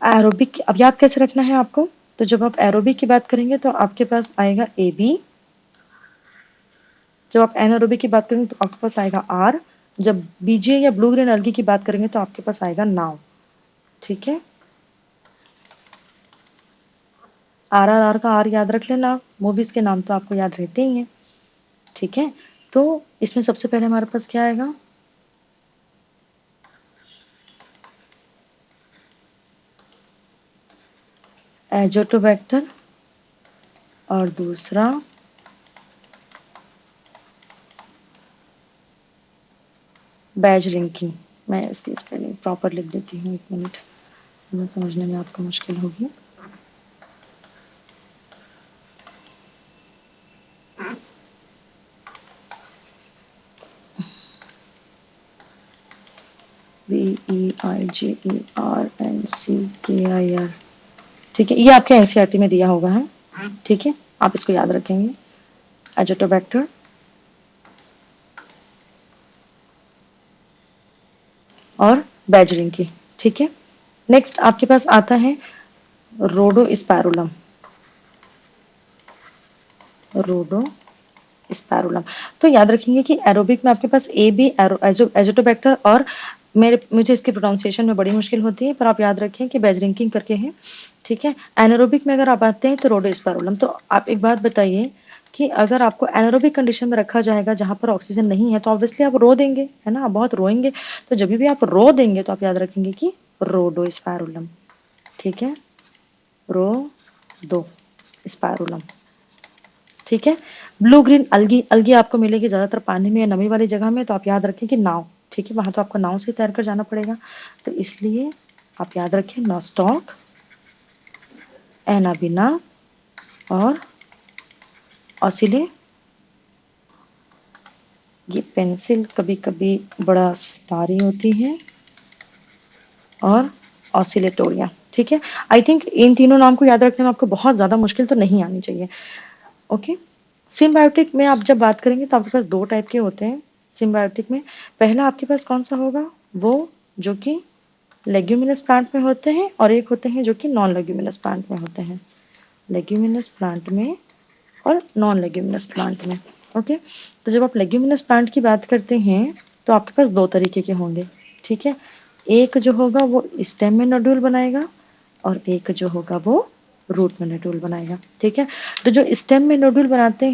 एरोबिक अब याद कैसे रखना है आपको? तो जब आप एरोबिक की बात करेंगे तो आपके पास आएगा ए बी। जब आप एनारोबिक की बात करेंगे तो आपके पास आएगा आर। जब बीजे या ब्लू ग्रीन अलगी की बात करेंगे तो आपके पास आएगा नाउ। ठीक है? आर का आर याद रख लेना। मूवीज के नाम तो आपको याद रहते ही हैं। ठीक है? तो इसमें सबसे पहले हमारे पास क्या आएगा? एजोटोबैक्टर और दूसरा बैजरिंकी। मैं इसकी स्पेलिंग प्रॉपर लिख देती हूँ, 1 मिनट, हमें समझने में आपको मुश्किल होगी। BEIGERNCKIR। ठीक है? ये आपके एनसीईआरटी में दिया होगा है। ठीक है? आप इसको याद रखेंगे। एजोटोबैक्टर और बैजरिंकी। ठीक है? नेक्स्ट आपके पास आता है रोडोस्पाइरुलम। रोडोस्पाइरुलम। तो याद रखेंगे कि एरोबिक में आपके पास ए बी एजोटोबैक्टर और मुझे इसकी प्रोनाउंसिएशन में बड़ी मुश्किल होती है पर आप याद रखें कि बैजरिंकिंग करके है। ठीक है? एनारोबिक में अगर आप आते हैं तो रोडोस्पाइरुलम। तो आप एक बात बताइए कि अगर आपको एनारोबिक कंडीशन में रखा जाएगा जहाँ पर ऑक्सीजन नहीं है तो ऑब्वियसली आप रो देंगे, है ना? आप बहुत रोएंगे। तो जब भी आप रो देंगे तो आप याद रखेंगे कि रोडोस्पाइरुलम। ठीक है? रोडोस्पाइरुलम। ठीक है? ब्लू ग्रीन अलगी, अलगी आपको मिलेगी ज़्यादातर पानी में या नमी वाली जगह में, तो आप याद रखें कि नाव। ठीक है? वहाँ तो आपको नाव से तैर कर जाना पड़ेगा। तो इसलिए आप याद रखें नॉस्टॉक, एनाबिना और ऑसिले। ये पेंसिल कभी-कभी बड़ा भारी होती है और ऑसिलेटोरिया। ठीक है? आई थिंक इन तीनों नाम को याद रखने में आपको बहुत ज़्यादा मुश्किल तो नहीं आनी चाहिए। ओके? सिम्बायोटिक में आप जब बात करेंगे तो आपके पास 2 टाइप के होते हैं। सिम्बायोटिक में पहला आपके पास कौन-सा होगा? वो जो कि लेग्यूमिनस प्लांट में होते हैं और एक होते हैं जो कि नॉन लेग्यूमिनस प्लांट में होते हैं। लेग्यूमिनस प्लांट में और नॉन लेग्यूमिनस प्लांट में। ओके, तो जब आप लेग्यूमिनस प्लांट की बात करते हैं तो आपके पास दो तरीके के होंगे, ठीक है। एक जो होगा वो स्टेम में नोड्यूल बनाएगा और एक जो होगा वो रूट में नोड्यूल बनाएगा, ठीक है। तो जो स्टेम में नोड्यूल बनाते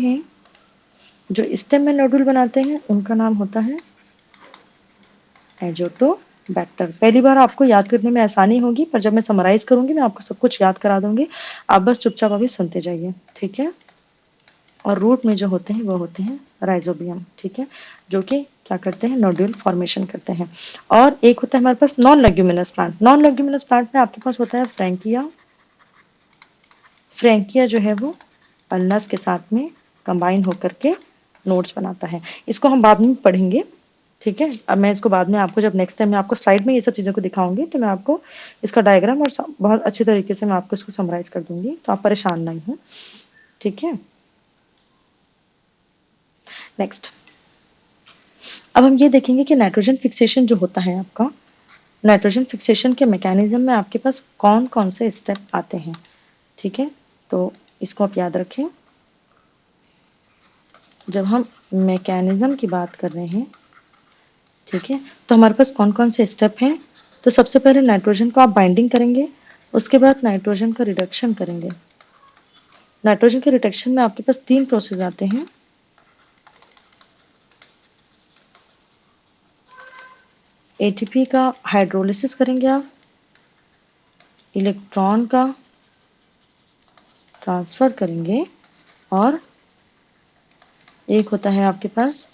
हैं, उनका नाम होता है एजोटोबैक्टर। पहली बार आपको याद करने में आसानी होगी, पर जब मैं समराइज करूंगी मैं आपको सब कुछ याद करा दूंगी, आप बस चुपचाप अभी सुनते जाइए, ठीक है। और रूट में जो होते हैं वो होते हैं राइजोबियम, ठीक है, जो कि क्या करते हैं, नोड्यूल फॉर्मेशन करते हैं। और एक होता है हमारे पास non leguminous plant. Non leguminous plant में आपके पास होता है फ्रैंकिया। फ्रैंकिया जो है वो अल्नस के साथ में कंबाइन होकर के नोड्स बनाता है। इसको हम बाद में पढ़ेंगे, ठीक है। अब मैं इसको बाद में आपको जब नेक्स्ट टाइम मैं आपको स्लाइड में ये सब चीज़ों को दिखाऊंगी तो मैं आपको इसका डायग्राम और बहुत अच्छे तरीके से मैं आपको इसको समराइज कर दूंगी, तो आप परेशान नहीं हो, ठीक है। नेक्स्ट, अब हम ये देखेंगे कि नाइट्रोजन फिक्सेशन जो होता है आपका, नाइट्रोजन फिक्सेशन के मैकेनिज्म में आपके पास कौन कौन से स्टेप आते हैं, ठीक है। तो इसको आप याद रखें। जब हम मैकेनिज्म की बात कर रहे हैं, ठीक है, तो हमारे पास कौन कौन से स्टेप हैं। तो सबसे पहले नाइट्रोजन को आप बाइंडिंग करेंगे, उसके बाद नाइट्रोजन का रिडक्शन करेंगे। नाइट्रोजन के रिडक्शन में आपके पास 3 प्रोसेस आते हैं। एटीपी का हाइड्रोलिसिस करेंगे आप, इलेक्ट्रॉन का ट्रांसफर करेंगे और एक होता है आपके पास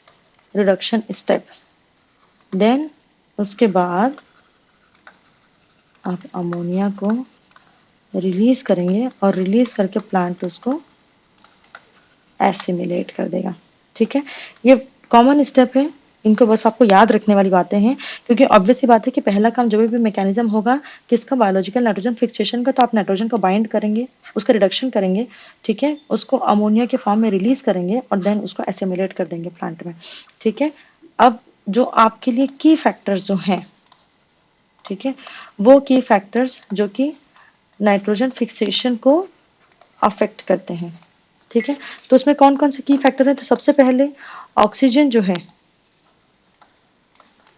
रिडक्शन स्टेप। देन उसके बाद आप अमोनिया को रिलीज करेंगे और रिलीज करके प्लांट उसको एसिमिलेट कर देगा, ठीक है। ये कॉमन स्टेप है, इनको बस आपको याद रखने वाली बातें हैं, क्योंकि ऑब्वियस सी बात है कि पहला काम जो भी मैकेनिज्म होगा किसका, बायोलॉजिकल नाइट्रोजन फिक्सेशन का, तो आप नाइट्रोजन को बाइंड करेंगे, उसका रिडक्शन करेंगे, ठीक है, उसको अमोनिया के फॉर्म में रिलीज करेंगे और देन उसको एसिमिलेट कर देंगे प्लांट में, ठीक है। अब जो आपके लिए की फैक्टर्स जो हैं, ठीक है, वो की फैक्टर्स जो कि नाइट्रोजन फिक्सेशन को अफेक्ट करते हैं, ठीक है। तो उसमें कौन कौन से की फैक्टर हैं, तो सबसे पहले ऑक्सीजन जो है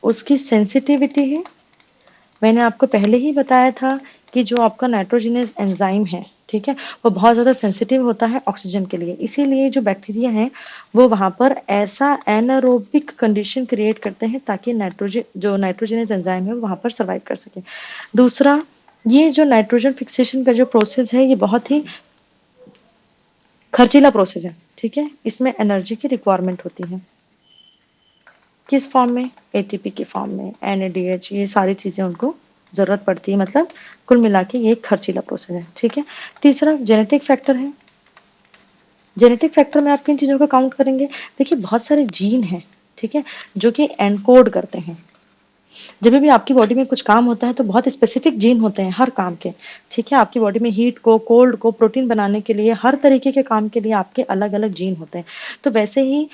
उसकी सेंसिटिविटी है। मैंने आपको पहले ही बताया था कि जो आपका नाइट्रोजनस एंजाइम है, ठीक है, वो बहुत ज़्यादा सेंसिटिव होता है ऑक्सीजन के लिए, इसीलिए जो बैक्टीरिया हैं वो वहाँ पर ऐसा एनारोबिक कंडीशन क्रिएट करते हैं ताकि नाइट्रोजनस एंजाइम है वो वहाँ पर सर्वाइव कर सके। दूसरा, ये जो नाइट्रोजन फिक्सेशन का जो प्रोसेस है ये बहुत ही खर्चीला प्रोसेस है, ठीक है। इसमें एनर्जी की रिक्वायरमेंट होती है, किस फॉर्म में, एटीपी के फॉर्म में, एनएडीएच, ये सारी चीज़ें उनको ज़रूरत पड़ती है, मतलब कुल मिला के ये एक खर्चीला प्रोसेस है, ठीक है। तीसरा जेनेटिक फैक्टर है। जेनेटिक फैक्टर में आप किन चीज़ों को काउंट करेंगे, देखिए बहुत सारे जीन हैं, ठीक है, जो कि एनकोड करते हैं। जब भी आपकी बॉडी में कुछ काम होता है तो बहुत स्पेसिफिक जीन होते हैं हर काम के, ठीक है। आपकी बॉडी में हीट को, कोल्ड को, प्रोटीन बनाने के लिए, हर तरीके के काम के लिए आपके अलग अलग जीन होते हैं। तो वैसे ही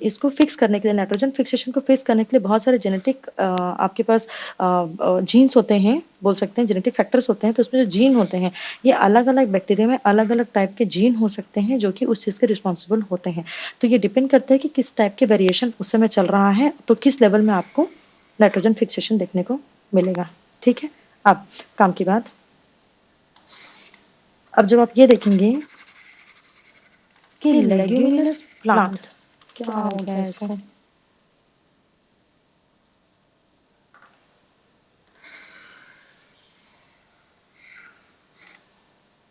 इसको फिक्स करने के लिए, नाइट्रोजन फिक्सेशन को फिक्स करने के लिए बहुत सारे जेनेटिक आपके पास जीन्स होते हैं, बोल सकते हैं जेनेटिक फैक्टर्स होते हैं। तो उसमें जो जीन होते हैं ये अलग अलग बैक्टीरिया में अलग अलग टाइप के जीन हो सकते हैं जो कि उस चीज़ के रिस्पॉन्सिबल होते हैं। तो ये डिपेंड करता है कि किस टाइप के वेरिएशन उस समय चल रहा है, तो किस लेवल में आपको नाइट्रोजन फिक्सेशन देखने को मिलेगा, ठीक है। अब काम की बात, अब जब आप ये देखेंगे कि लेग्यूमिनस प्लांट, क्या हो गया इसको,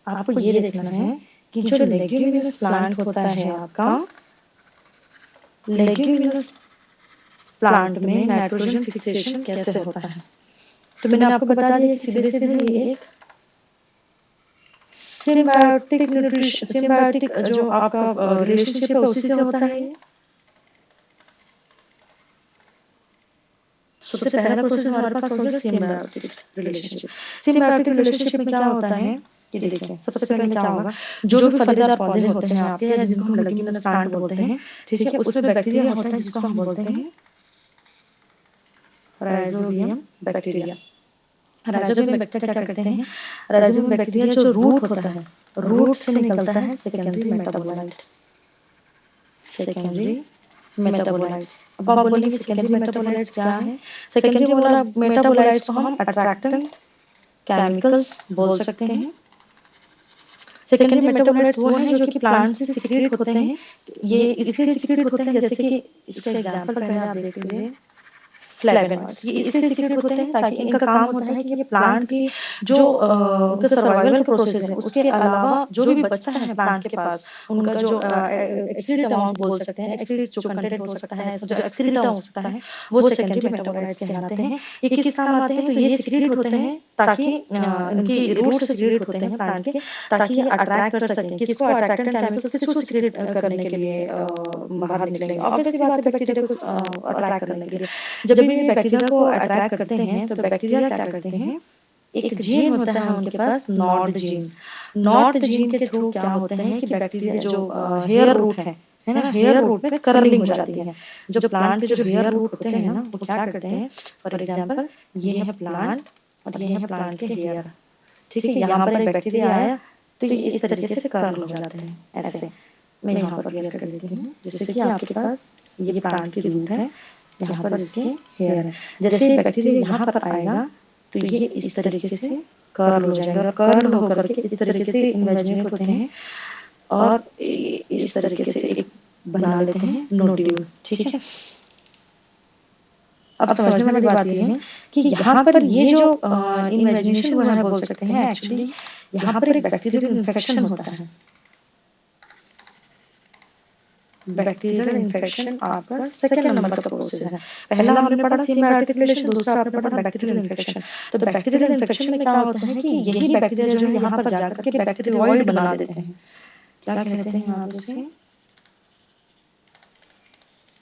आपको ये देखना है कि जो लेग्यूमिनस प्लांट होता है आपका, लेग्यूमिनस प्लांट में नाइट्रोजन फिक्सेशन कैसे होता है। तो मैंने आपको बता दिया कि सीधे सीधे ये एक सिम्बायोटिक न्यूट्रिशन, सिम्बायोटिक जो आपका रिलेशनशिप है उसी से होता है। सबसे पहला प्रोसेस हमारे पास हो गया सिम्बायोटिक रिलेशनशिप। सिम्बायोटिक रिलेशनशिप में क्या होता है कि देखिए सबसे पहले क्या होगा, जो भी फलीदार पौधे होते हैं आपके या जिनको हम लेग्यूमिनस प्लांट बोलते हैं, ठीक है, उसमें बैक्टीरिया होता है जिसको हम बोलते हैं राइजोबियम बैक्टीरिया। राइजोबियम बैक्टीरिया क्या करते हैं? राइजोबियम बैक्टीरिया जो रूट होता है, रूट से निकलता है सेकेंडरी मेटाबोलाइट। Secondary metabolites. अब आप बोलेंगे सेकेंडरी मेटाबोलाइट्स क्या है? सेकेंडरी मेटाबोलाइट्स को हम अट्रैक्टेंट केमिकल्स बोल सकते हैं। सेकेंडरी मेटाबोलाइट्स वो हैं जो कि प्लांट से सीक्रेट होते हैं। ये इसलिए सीक्रेट होते हैं, जैसे कि इसका एग्जांपल पहले आप देख लीजिए, फ्लेवोनॉइड्स। ये इसलिए सीक्रेट होते हैं ताकि इनका काम होता है कि ये प्लांट की जो उनका सर्वाइवल का प्रोसेस है, उसके अलावा जो भी बचता है प्लांट के पास, उनका जो एक्सक्रीट अमाउंट बोल सकते हैं, एक्सक्रीट जो कंटेंट हो सकता है, जो एक्सक्रीटा हो सकता है, वो सेकेंडरी मेटाबोलाइट्स कहलाते हैं। ये किस काम आते हैं? तो ये सीक्रेट होते हैं ताकि इनकी रूट से सीक्रेट होते हैं प्लांट के, ताकि ये अट्रैक्ट कर सकें। किसको? अट्रैक्टेंट केमिकल्स किसको सीक्रेट करने के लिए बाहर निकलेंगे? ऑब्वियस सी बात है, बैक्टीरिया को अट्रैक्ट करने के लिए। जब भी ये बैक्टीरिया को अट्रैक्ट करते हैं तो बैक्टीरिया क्या करते हैं? एक जीन होता है उनके पास, नॉड जीन। नॉड जीन के थ्रू क्या होते हैं कि बैक्टीरिया जो हेयर रूट है ना, हेयर रूट में कर्लिंग हो जाती है। जो प्लांट के जो हेयर रूट होते हैं ना, वो क्या करते हैं? फॉर एग्जांपल, ये है प्लांट और ये है प्लांट के हेयर। ठीक है, यहाँ पर एक बैक्टीरिया आया तो ये इस तरीके से कर्ल हो जाते हैं, ऐसे। मैं यहाँ पर क्लियर कर देती हूँ, जैसे कि आपके पास ये प्लांट की रूट है, यहाँ पर इसके हेयर है। जैसे बैक्टीरिया यहाँ पर आएगा तो ये इस तरीके से कर्ल हो जाएगा, और कर्ल होकर के इस तरीके से इन्वेजिनेट होते हैं और इस तरीके से एक बना लेते हैं नोड्यूल। ठीक है, अब समझने वाली बात यह है कि यहाँ पर ये जो इन्वेजिनेशन हुआ है, बोल सकते हैं, एक्चुअली यहाँ पर एक बैक्टीरियल इन्फेक्शन होता है। बैक्टीरियल इन्फेक्शन आपका सेकंड नंबर का प्रोसेस है। पहला हमने पढ़ा सिम्बायोटिक रिलेशन, दूसरा आपने पढ़ा बैक्टीरियल इन्फेक्शन। तो बैक्टीरियल इन्फेक्शन में क्या होता है कि यही बैक्टीरिया जो है यहाँ पर जाकर के बैक्टीरियोइड बना देते हैं। क्या कहते हैं आप उसे?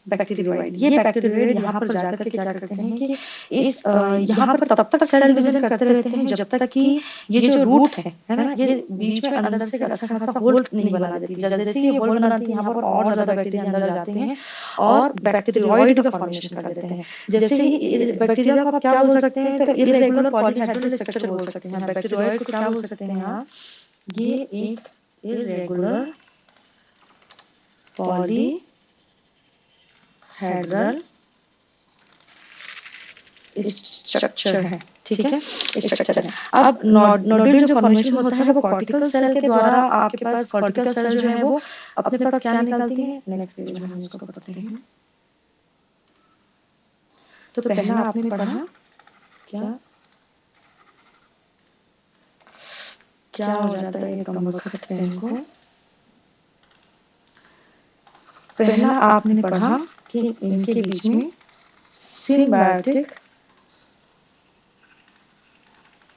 बैक्टीरियोइड। ये बैक्टीरियोइड यहाँ पर जाकर के क्या करते हैं कि इस यहाँ पर तब तक सेल डिवीजन करते रहते हैं जब तक कि ये जो रूट है ना, ये बीच में अंदर से अच्छा खासा होल नहीं बना देती। जैसे ही ये होल बनाती है, यहाँ पर और ज्यादा बैक्टीरिया अंदर जाते हैं और बैक्टीरियोइड का फॉर्मेशन कर देते हैं। जैसे ही बैक्टीरिया को आप क्या बोल सकते हैं? तो इरेगुलर पॉलीहेड्रल स्ट्रक्चर बोल सकते हैं। बैक्टीरियोइड को क्या बोल सकते हैं आप? ये एक इरेगुलर पॉलीहेड्रल स्ट्रक्चर है। ठीक है, स्ट्रक्चर है। अब नोड्यूल जो फॉर्मेशन होता है वो कॉर्टिकल सेल के द्वारा, आपके पास कॉर्टिकल सेल जो है वो अपने पास क्या निकालती है? नेक्स्ट पेज में हम इसको पढ़ते हैं। तो पहला आपने पढ़ा क्या क्या हो जाता है कम वक्त पेन को? पहला आपने पढ़ा कि इनके बीच में सिम्बायोटिक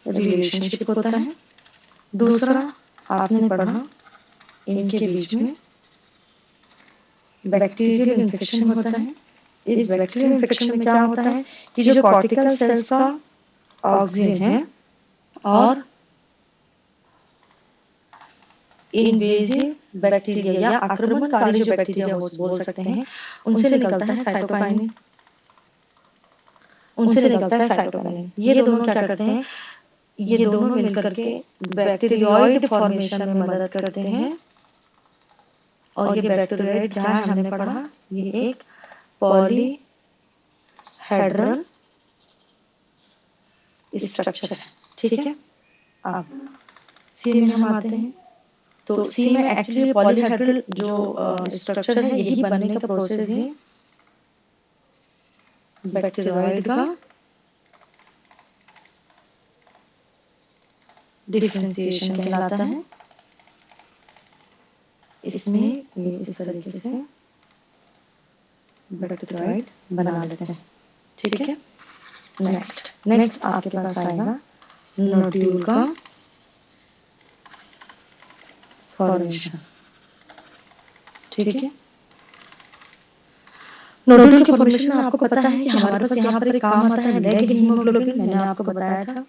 रिलेशनशिप होता है। दूसरा आपने पढ़ा इनके बीच में बैक्टीरियल इन्फेक्शन होता है। इस बैक्टीरियल इन्फेक्शन में क्या होता है कि जो कॉर्टिकल सेल्स का ऑक्सीजन है और इन्वेजिव बैक्टीरिया या आक्रमणकारी जो बैक्टीरिया बोल सकते हैं, उनसे निकलता है साइटोकाइनिन। उनसे निकलता है साइटोकाइनिन। ये दोनों क्या करते हैं? ये दोनों मिलकर के बैक्टीरियोइड फॉर्मेशन में मदद करते हैं। और ये बैक्टीरियोइड क्या है हमने पढ़ा? ये एक पॉलीहेड्रल स्ट्रक्चर है। ठीक है, अब सी में हम आते हैं। तो सी में एक्चुअली पॉलीहेड्रल जो स्ट्रक्चर है, यही बनने का प्रोसेस है बैक्टीरियोइड का डिफरेंशिएशन कहलाता है। इसमें ये इस तरीके से बैक्टीरियोइड बना लेते हैं। ठीक है, नेक्स्ट आपके पास आएगा नोड्यूल का फॉर्मेशन। ठीक है, नोड्यूल के फॉर्मेशन में आपको पता है कि हमारे पास यहाँ पर एक काम आता है लेग हीमोग्लोबिन। मैंने आपको बताया था।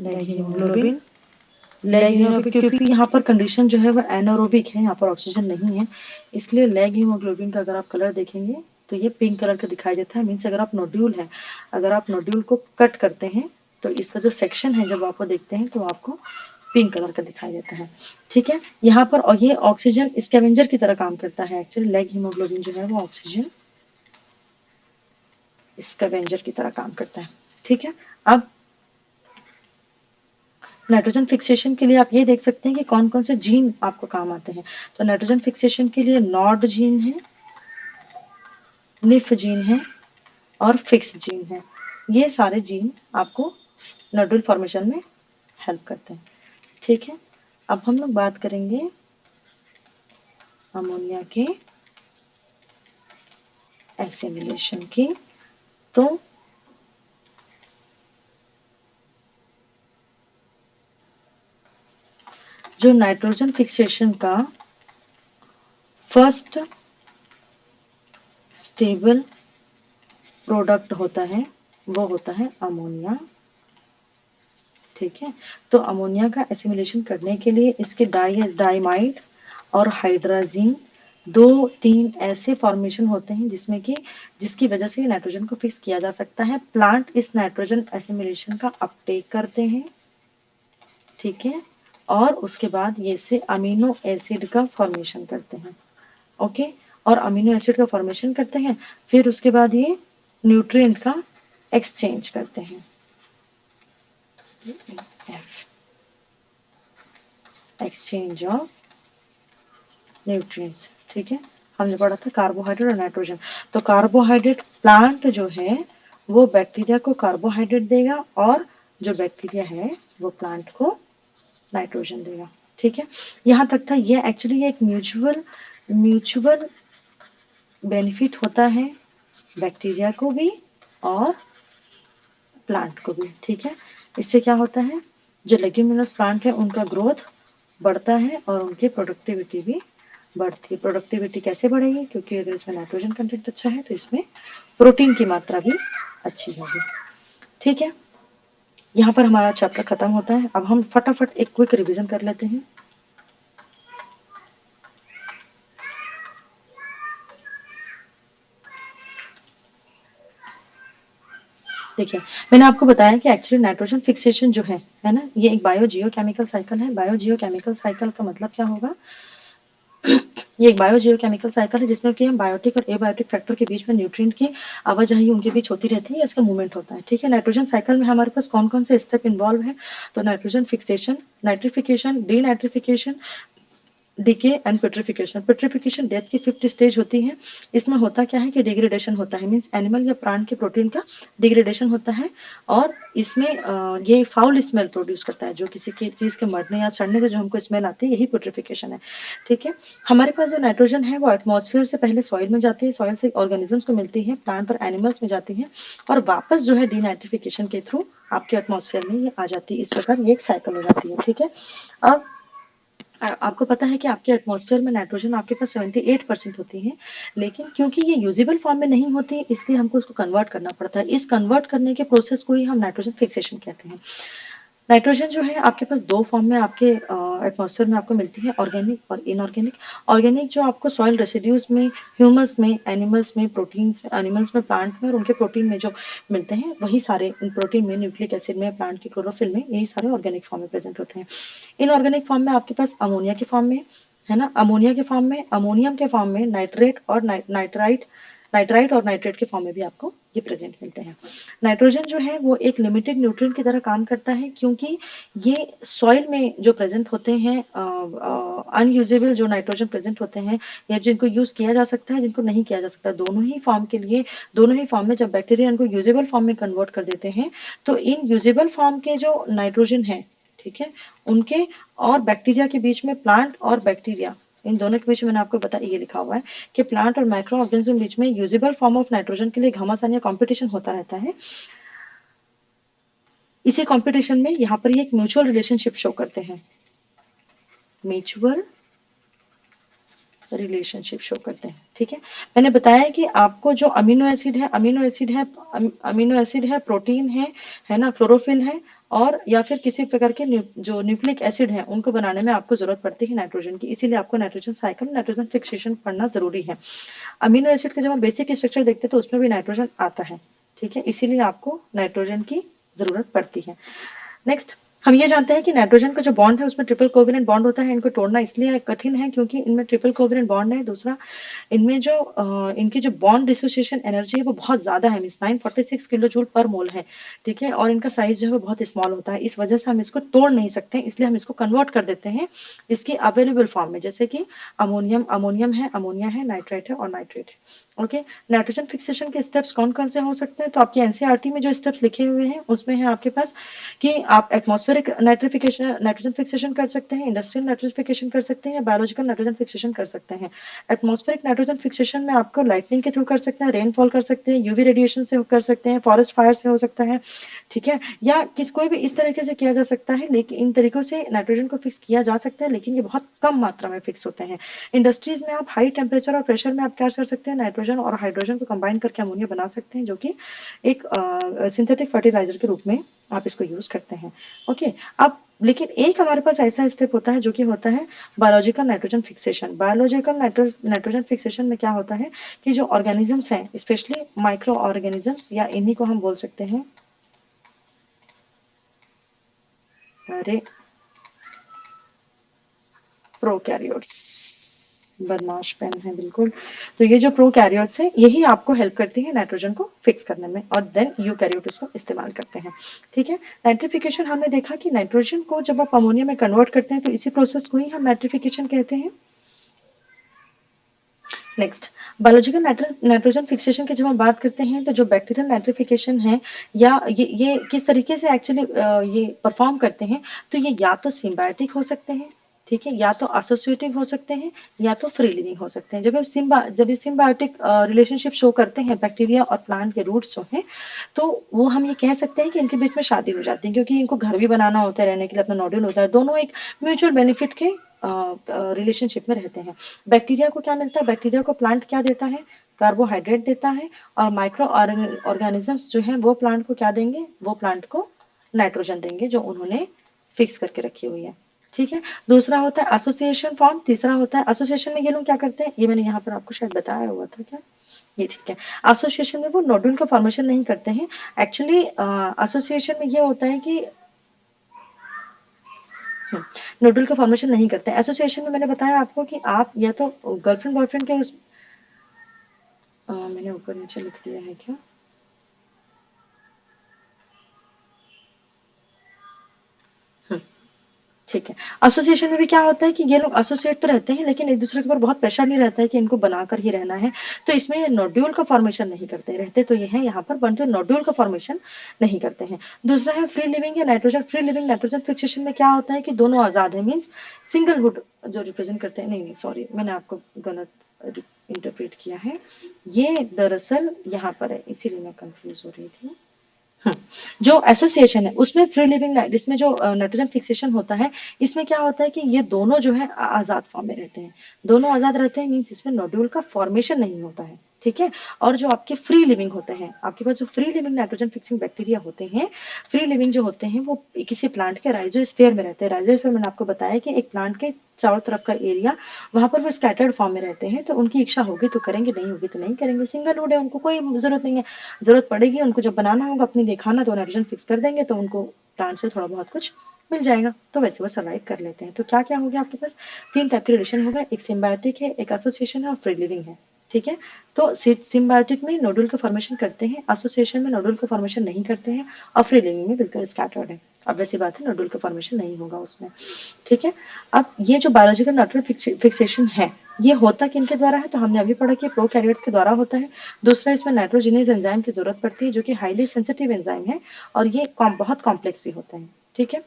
Lag haemoglobin. लैग हीमोग्लोबिन क्योंकि यहाँ पर कंडीशन जो है वो एनारोबिक है, यहाँ पर ऑक्सीजन नहीं है, इसलिए लैग हीमोग्लोबिन का अगर आप कलर देखेंगे तो ये पिंक कलर का दिखाई देता है। मीन्स अगर आप नोड्यूल है, अगर आप नोड्यूल को कट करते हैं तो इसका जो सेक्शन है जब आपको देखते हैं तो आपको पिंक कलर का दिखाई देता है। ठीक है, यहाँ पर और ये ऑक्सीजन स्कैवेंजर की तरह काम करता है। एक्चुअली लैग हीमोग्लोबिन जो है वो ऑक्सीजन स्कैवेंजर की तरह काम करता है। ठीक है, अब नाइट्रोजन फिक्सेशन के लिए आप ये देख सकते हैं कि कौन कौन से जीन आपको काम आते हैं। तो नाइट्रोजन फिक्सेशन के लिए नॉड जीन है, निफ जीन है और फिक्स जीन है। ये सारे जीन आपको नोडुल फॉर्मेशन में हेल्प करते हैं। ठीक है, अब हम लोग बात करेंगे अमोनिया के एसिमिलेशन की। तो जो नाइट्रोजन फिक्सेशन का फर्स्ट स्टेबल प्रोडक्ट होता है वो होता है अमोनिया। ठीक है, तो अमोनिया का एसिमिलेशन करने के लिए इसके डाइमाइड और हाइड्राजीन 2-3 ऐसे फॉर्मेशन होते हैं जिसकी वजह से नाइट्रोजन को फिक्स किया जा सकता है। प्लांट इस नाइट्रोजन एसिमिलेशन का अपटेक करते हैं। ठीक है, और उसके बाद ये से अमीनो एसिड का फॉर्मेशन करते हैं। ओके, और अमीनो एसिड का फॉर्मेशन करते हैं, फिर उसके बाद ये न्यूट्रिएंट का एक्सचेंज करते हैं। Exchange of nutrients. ठीक है, हमने पढ़ा था कार्बोहाइड्रेट और नाइट्रोजन। तो कार्बोहाइड्रेट प्लांट जो है वो बैक्टीरिया को कार्बोहाइड्रेट देगा और जो बैक्टीरिया है वो प्लांट को नाइट्रोजन देगा। ठीक है, यहाँ तक था। ये एक्चुअली एक म्यूचुअल बेनिफिट होता है बैक्टीरिया को भी और प्लांट को भी। ठीक है, इससे क्या होता है, जो लेग्यूमिनस प्लांट है उनका ग्रोथ बढ़ता है और उनकी प्रोडक्टिविटी भी बढ़ती है। प्रोडक्टिविटी कैसे बढ़ेगी, क्योंकि अगर इसमें नाइट्रोजन कंटेंट अच्छा है तो इसमें प्रोटीन की मात्रा भी अच्छी होगी। ठीक है, यहाँ पर हमारा चैप्टर खत्म होता है। अब हम फटाफट एक क्विक रिवीजन कर लेते हैं। देखिए, मैंने आपको बताया कि एक्चुअली नाइट्रोजन फिक्सेशन जो है ना, ये एक बायोजियोकेमिकल साइकिल है। बायोजियोकेमिकल साइकिल का मतलब क्या होगा, ये एक बायोजियोकेमिकल साइकिल है जिसमें कि हम बायोटिक और एबायोटिक फैक्टर के बीच में न्यूट्रिएंट की आवाजाही उनके बीच होती रहती है, इसका मूवमेंट होता है। ठीक है, नाइट्रोजन साइकिल में हमारे पास कौन कौन से स्टेप इन्वॉल्व है, तो nitrogen fixation, nitrification, denitrification, decay and petrification. Petrification death की 5th स्टेज होती है। इसमें होता क्या है कि डिग्रेडेशन होता है, मीन्स एनिमल या प्लांट के प्रोटीन का डिग्रेडेशन होता है और इसमें ये फाउल स्मेल प्रोड्यूस करता है। जो किसी की चीज के मरने या सड़ने से जो हमको स्मेल आती है, यही पेट्रिफिकेशन है। ठीक है, हमारे पास जो नाइट्रोजन है वो एटमॉस्फेयर से पहले सॉइल में जाती है, सॉइल से ऑर्गेनिजम्स को मिलती है, प्लांट और एनिमल्स में जाती है और वापस जो है डीनाइट्रिफिकेशन के थ्रू आपके एटमॉस्फेयर में ये आ जाती है। इस प्रकार ये एक साइकिल हो जाती है। ठीक है, अब आपको पता है कि आपके एटमॉस्फेयर में नाइट्रोजन आपके पास 78% होती है, लेकिन क्योंकि ये यूजेबल फॉर्म में नहीं होती इसलिए हमको उसको कन्वर्ट करना पड़ता है। इस कन्वर्ट करने के प्रोसेस को ही हम नाइट्रोजन फिक्सेशन कहते हैं। नाइट्रोजन जो है आपके पास 2 फॉर्म में आपके एटमॉस्फेयर में आपको मिलती है, ऑर्गेनिक और इनऑर्गेनिक। ऑर्गेनिक जो आपको सॉइल रेसिड्यूज में, ह्यूमस में, एनिमल्स में, प्रोटीन्स में, एनिमल्स में, प्लांट में और उनके प्रोटीन में जो मिलते हैं, वही सारे प्रोटीन में, न्यूक्लिक एसिड में, प्लांट की क्लोरोफिल में, यही सारे ऑर्गेनिक फॉर्म में प्रेजेंट होते हैं। इनऑर्गेनिक फॉर्म में आपके पास अमोनिया के फॉर्म में है ना, अमोनिया के फॉर्म में, अमोनियम के फॉर्म में, नाइट्रेट और नाइट्राइट और नाइट्रेट के फॉर्म में भी आपको ये प्रेजेंट मिलते हैं। नाइट्रोजन जो है वो एक लिमिटेड न्यूट्रिएंट की तरह काम करता है, क्योंकि ये सॉइल में जो प्रेजेंट होते हैं अनयूजेबल जो नाइट्रोजन प्रेजेंट होते हैं या जिनको यूज किया जा सकता है, जिनको नहीं किया जा सकता, दोनों ही फॉर्म में जब बैक्टीरिया इनको यूजेबल फॉर्म में कन्वर्ट कर देते हैं तो इन यूजेबल फॉर्म के जो नाइट्रोजन है, ठीक है, उनके और बैक्टीरिया के बीच में, प्लांट और बैक्टीरिया इन दोनों के बीच में मैंने आपको बताया, ये लिखा हुआ है कि प्लांट और माइक्रो ऑर्गेनिज्म बीच में यूजेबल फॉर्म ऑफ नाइट्रोजन के लिए घमासान या कंपटीशन होता रहता है। इसी कंपटीशन में यहाँ पर ये एक म्यूचुअल रिलेशनशिप शो करते हैं, म्यूचुअल रिलेशनशिप शो करते हैं। ठीक है, मैंने बताया कि आपको जो अमीनो एसिड है, प्रोटीन है ना, क्लोरोफिल है और या फिर किसी प्रकार के जो न्यूक्लिक एसिड हैं उनको बनाने में आपको जरूरत पड़ती है नाइट्रोजन की, इसीलिए आपको नाइट्रोजन साइकिल, नाइट्रोजन फिक्सेशन पढ़ना जरूरी है। अमीनो एसिड का जब हम बेसिक स्ट्रक्चर देखते हैं तो उसमें भी नाइट्रोजन आता है, ठीक है, इसीलिए आपको नाइट्रोजन की जरूरत पड़ती है। नेक्स्ट, हम ये जानते हैं कि नाइट्रोजन का जो बॉन्ड है उसमें ट्रिपल कोवेलेंट बॉन्ड होता है। इनको तोड़ना इसलिए कठिन है क्योंकि इनमें ट्रिपल कोवेलेंट बॉन्ड है। दूसरा, इनमें जो इनकी जो बॉन्ड डिसोसिएशन एनर्जी है वो बहुत ज्यादा है, मींस 946 किलो जूल पर मोल है, ठीक है, और इनका साइज जो है वो बहुत स्मॉल होता है। इस वजह से हम इसको तोड़ नहीं सकते, इसलिए हम इसको कन्वर्ट कर देते हैं इसकी अवेलेबल फॉर्म में, जैसे कि अमोनियम, अमोनियम है, अमोनिया है, नाइट्रेट है और नाइट्रेट है। ओके, नाइट्रोजन फिक्सेशन के स्टेप्स कौन कौन से हो सकते हैं? तो आपकी एनसीईआरटी में जो स्टेप्स लिखे हुए हैं उसमें है आपके पास कि आप एटमॉस्फेरिक नाइट्रिफिकेशन, नाइट्रोजन फिक्सेशन कर सकते हैं, इंडस्ट्रियल नाइट्रिफिकेशन कर सकते हैं या बायोलॉजिकल नाइट्रोजन फिक्सेशन कर सकते हैं। एटमॉस्फेरिक नाइट्रोजन फिक्सेशन में आपको लाइटनिंग के थ्रू कर सकते हैं, रेनफॉल कर सकते हैं, यूवी रेडिएशन से कर सकते हैं, फॉरेस्ट फायर से हो सकता है, ठीक है, या किस कोई भी इस तरीके से किया जा सकता है। लेकिन इन तरीकों से नाइट्रोजन को फिक्स किया जा सकता है, लेकिन ये बहुत कम मात्रा में फिक्स होते हैं। इंडस्ट्रीज में आप हाई टेम्परेचर और प्रेशर में आप क्या कर सकते हैं, नाइट्रोजन और हाइड्रोजन को कंबाइन करके अमोनिया बना सकते हैं, जो कि एक सिंथेटिक फर्टिलाइजर के रूप में आप इसको यूज करते हैं। ओके, अब लेकिन एक हमारे पास ऐसा स्टेप होता है जो कि होता है biological nitrogen fixation. Biological nitrogen fixation में क्या होता है कि जो ऑर्गेनिजम्स हैं, स्पेशली माइक्रो ऑर्गेनिजम्स, या इन्हीं को हम बोल सकते हैं, अरे, प्रोकैरियोट्स, बदमाश पेन है बिल्कुल। तो ये जो प्रोकैरियोट्स है यही आपको हेल्प करती है नाइट्रोजन को फिक्स करने में, और देन यूकैरियोट इसको इस्तेमाल करते हैं, ठीक है। नाइट्रिफिकेशन हमने देखा कि नाइट्रोजन को जब आप अमोनिया में कन्वर्ट करते हैं तो इसी प्रोसेस को ही हम नाइट्रिफिकेशन कहते हैं। नेक्स्ट, बायोलॉजिकल नाइट्रोजन फिक्सेशन की जब हम बात करते हैं तो जो बैक्टीरियल नाइट्रिफिकेशन है, या ये किस तरीके से एक्चुअली ये परफॉर्म करते हैं, तो ये या तो सिम्बायोटिक हो सकते हैं, ठीक है, या तो एसोसिएटिव हो सकते हैं, या तो फ्री लिविंग हो सकते हैं। जब ये सिम्बायोटिक रिलेशनशिप शो करते हैं बैक्टीरिया और प्लांट के रूट्स जो हैं, तो वो हम ये कह सकते हैं कि इनके बीच में शादी हो जाती है, क्योंकि इनको घर भी बनाना होता है, रहने के लिए अपना नोड्यूल होता है, दोनों एक म्यूचुअल बेनिफिट के रिलेशनशिप में रहते हैं। बैक्टीरिया को क्या मिलता है? बैक्टीरिया को प्लांट क्या देता है? कार्बोहाइड्रेट देता है, और माइक्रो ऑर्गेनिजम्स जो हैं वो प्लांट को क्या देंगे? वो प्लांट को नाइट्रोजन देंगे जो उन्होंने फिक्स करके रखी हुई है, ठीक है। दूसरा होता है एसोसिएशन फॉर्म, तीसरा होता है एसोसिएशन में ये लोग क्या करते हैं, ये मैंने यहाँ पर आपको शायद बताया हुआ था क्या, ये ठीक है। एसोसिएशन में वो नोड्यूल का फॉर्मेशन नहीं करते हैं। एक्चुअली एसोसिएशन में ये होता है कि नोडुल का फॉर्मेशन नहीं करते। एसोसिएशन में मैंने बताया आपको कि आप या तो गर्लफ्रेंड बॉयफ्रेंड के उस मैंने ऊपर नीचे लिख दिया है क्या, ठीक है। एसोसिएशन में भी क्या होता है कि ये लोग एसोसिएट तो रहते हैं लेकिन एक दूसरे के ऊपर बहुत प्रेशर नहीं रहता है कि इनको बनाकर ही रहना है, तो इसमें ये नोड्यूल का फॉर्मेशन नहीं करते, रहते तो ये हैं यहाँ पर, परंतु नोड्यूल का फॉर्मेशन नहीं करते हैं। दूसरा है फ्री लिविंग या nitrogen. Free living nitrogen fixation में क्या होता है कि दोनों आजाद है, मीन्स सिंगल वुड जो रिप्रेजेंट करते हैं, नहीं सॉरी मैंने आपको गलत इंटरप्रेट किया है, ये दरअसल यहाँ पर है, इसीलिए मैं कंफ्यूज हो रही थी। जो एसोसिएशन है उसमें फ्री लिविंग, इसमें जो नाइट्रोजन फिक्सेशन होता है, इसमें क्या होता है कि ये दोनों जो है आजाद फॉर्म में रहते हैं, दोनों आजाद रहते हैं, मीन्स इसमें नोड्यूल का फॉर्मेशन नहीं होता है, ठीक है। और जो आपके फ्री लिविंग होते हैं, आपके पास जो free living nitrogen fixing bacteria होते हैं, फ्री लिविंग जो होते हैं वो किसी प्लांट के राइजोस्फीयर में रहते हैं। राइजोस्फीयर मैंने आपको बताया कि एक प्लांट के चारों तरफ का एरिया, वहां पर वो स्कैटर्ड फॉर्म में रहते हैं, तो उनकी इच्छा होगी तो करेंगे, नहीं होगी तो नहीं करेंगे। सिंगल वुड है, उनको कोई जरूरत नहीं है, जरूरत पड़ेगी उनको जब बनाना होगा अपने लिए खाना तो नाइट्रोजन फिक्स कर देंगे, तो उनको प्लांट से थोड़ा बहुत कुछ मिल जाएगा, तो वैसे वो सर्वाइव कर लेते हैं। तो क्या क्या हो गया आपके पास, तीन टाइप के रिलेशन हो गए, एक सिम्बायोटिक है, एक एसोसिएशन है और फ्री लिविंग है, ठीक है। तो सिम्बायोटिक में नोडुल का फॉर्मेशन करते हैं, एसोसिएशन में नोडुल का फॉर्मेशन नहीं करते हैं, और फ्री लिविंग में बिल्कुल स्कैटर्ड है। अब वैसी बात है नोडुल का फॉर्मेशन नहीं होगा उसमें, ठीक है। अब ये जो बायोलॉजिकल नाइट्रोजन फिक्सेशन है ये होता किनके द्वारा है, तो हमने अभी पढ़ा कि प्रोकैरियोट्स के द्वारा होता है। दूसरा, इसमें नाइट्रोजिनेज एंजाइम की जरूरत पड़ती है जो कि हाईली सेंसिटिव एंजाइम है, और ये बहुत कॉम्प्लेक्स भी होता है, ठीक है।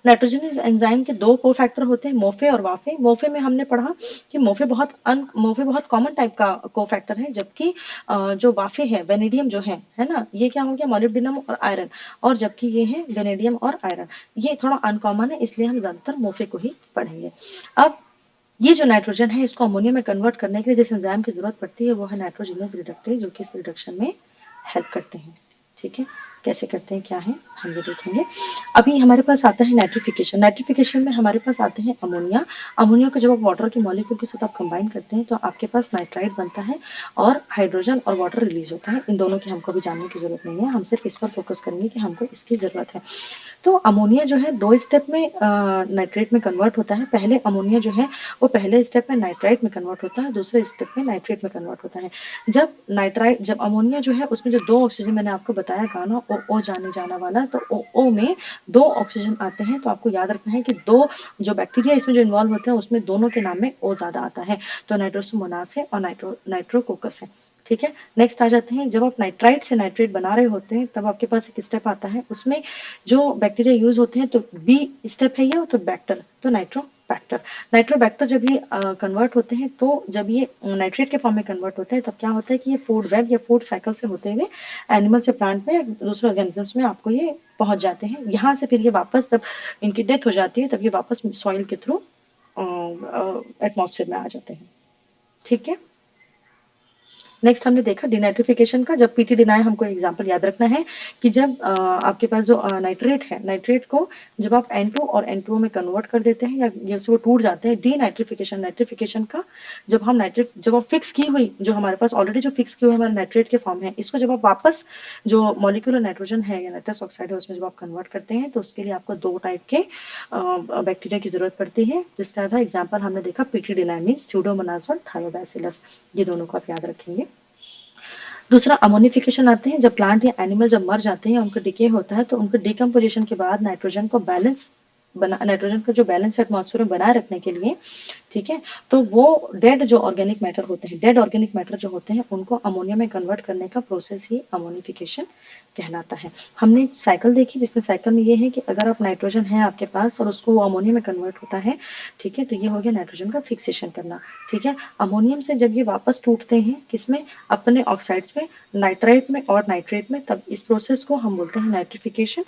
नाइट्रोजनस एंजाइम के दो कोफैक्टर होते हैं, मोफे और वाफे। मोफे में हमने पढ़ा कि मोफे बहुत कॉमन टाइप का कोफैक्टर है, जबकि जो वाफे है वेनेडियम जो है ना, ये क्या हो गया, मोलिब्डेनम और आयरन, और जबकि ये है वेनेडियम और आयरन, ये थोड़ा अनकॉमन है, इसलिए हम ज्यादातर मोफे को ही पढ़ेंगे। अब ये जो नाइट्रोजन है इसको अमोनिया में कन्वर्ट करने के लिए जिस एंजाइम की जरूरत पड़ती है वो है नाइट्रोजनस रिडक्टेज, जो कि इस रिडक्शन में हेल्प करते हैं, ठीक है। कैसे करते हैं, क्या है, हम ये देखेंगे। अभी हमारे पास आता है नाइट्रिफिकेशन। नाइट्रिफिकेशन में हमारे पास आते हैं अमोनिया। अमोनिया को जब आप वाटर के मॉलिक्यूल के साथ आप कंबाइन करते हैं तो आपके पास नाइट्राइट बनता है और हाइड्रोजन और वाटर रिलीज होता है। इन दोनों की हमको भी जानने की जरूरत नहीं है, हम सिर्फ इस पर फोकस करेंगे कि हमको इसकी जरूरत है। तो अमोनिया जो है 2 स्टेप में नाइट्रेट में कन्वर्ट होता है। पहले अमोनिया जो है वो पहले स्टेप में नाइट्राइट में कन्वर्ट होता है, दूसरे स्टेप में नाइट्रेट में कन्वर्ट होता है। जब अमोनिया जो है उसमें जो 2 ऑक्सीजन मैंने आपको बताया गाना ओ जाने जाना वाला, तो ओ में 2 ऑक्सीजन आते हैं। तो आपको याद रखना है कि 2 जो बैक्टीरिया इसमें जो इन्वॉल्व होते हैं उसमें दोनों के नाम में ओ ज्यादा आता है, तो नाइट्रोसोमोनास है और नाइट्रोकोकस है। ठीक है, नेक्स्ट आ जाते हैं, जब आप नाइट्राइट से नाइट्रेट बना रहे होते हैं तब आपके पास एक स्टेप आता है, उसमें जो बैक्टीरिया यूज होते हैं तो बी स्टेप है ये, तो बैक्टर, तो नाइट्रोबैक्टर। नाइट्रोबैक्टर जब ये कन्वर्ट होते हैं, तो जब ये नाइट्रेट के फॉर्म में कन्वर्ट होते हैं तब क्या होता है कि ये फूड वेब या फूड साइकिल से होते हुए एनिमल से प्लांट में या दूसरे ऑर्गेनिजम्स में आपको ये पहुंच जाते हैं। यहाँ से फिर ये वापस जब इनकी डेथ हो जाती है तब ये वापस सॉइल के थ्रू एटमॉस्फेयर में आ जाते हैं। ठीक है, नेक्स्ट हमने देखा डिनाइट्रिफिकेशन का। जब पीटी डिनाई, हमको एग्जांपल याद रखना है कि जब आपके पास जो नाइट्रेट है, नाइट्रेट को जब आप N2 और N2O में कन्वर्ट कर देते हैं या जैसे वो टूट जाते हैं, डीनाइट्रिफिकेशन, नाइट्रिफिकेशन का जब आप फिक्स की हुई, जो हमारे पास ऑलरेडी जो फिक्स की हुई हमारे नाइट्रेट के फॉर्म है, इसको जब आप वापस जो मॉलिक्यूलर नाइट्रोजन है या नाइट्रस ऑक्साइड है उसमें जब आप कन्वर्ट करते हैं तो उसके लिए आपको 2 टाइप के बैक्टीरिया की जरूरत पड़ती है, जिसका था एग्जाम्पल हमने देखा पीटी डिनाई मीन्स स्यूडोमोनास और थायोबैसिलस। ये दोनों को आप याद रखेंगे। दूसरा अमोनिफिकेशन आते हैं, जब प्लांट या एनिमल जब मर जाते हैं, उनका डिके होता है, तो उनके डिकम्पोजिशन के बाद नाइट्रोजन का जो बैलेंस एटमॉस्फेयर में बनाए रखने के लिए, ठीक है, तो वो डेड जो ऑर्गेनिक मैटर होते हैं, डेड ऑर्गेनिक मैटर जो होते हैं उनको अमोनिया में कन्वर्ट करने का प्रोसेस ही अमोनिफिकेशन कहलाता है। हमने साइकिल देखी जिसमें साइकिल में ये है कि अगर आप नाइट्रोजन है आपके पास और उसको अमोनिया में कन्वर्ट होता है, ठीक है, तो ये हो गया नाइट्रोजन का फिक्सेशन करना। ठीक है, अमोनियम से जब ये वापस टूटते हैं किसमें, अपने ऑक्साइड्स में, नाइट्राइट में और नाइट्रेट में, तब इस प्रोसेस को हम बोलते हैं नाइट्रिफिकेशन।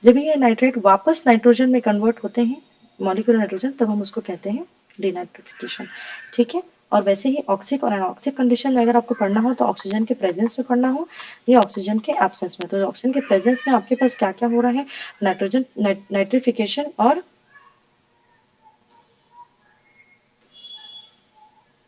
जब ये नाइट्रेट वापस नाइट्रोजन में कन्वर्ट होते हैं, मॉलिक्यूलर नाइट्रोजन, तब हम उसको कहते हैं डिनाइट्रिफिकेशन। ठीक है, और वैसे ही ऑक्सिक और एनऑक्सिक कंडीशन में अगर आपको पढ़ना हो तो ऑक्सीजन के प्रेजेंस में पढ़ना हो या ऑक्सीजन के एब्सेंस में। तो ऑक्सीजन के प्रेजेंस में आपके पास क्या क्या हो रहा है, नाइट्रोजन नाइट्रिफिकेशन और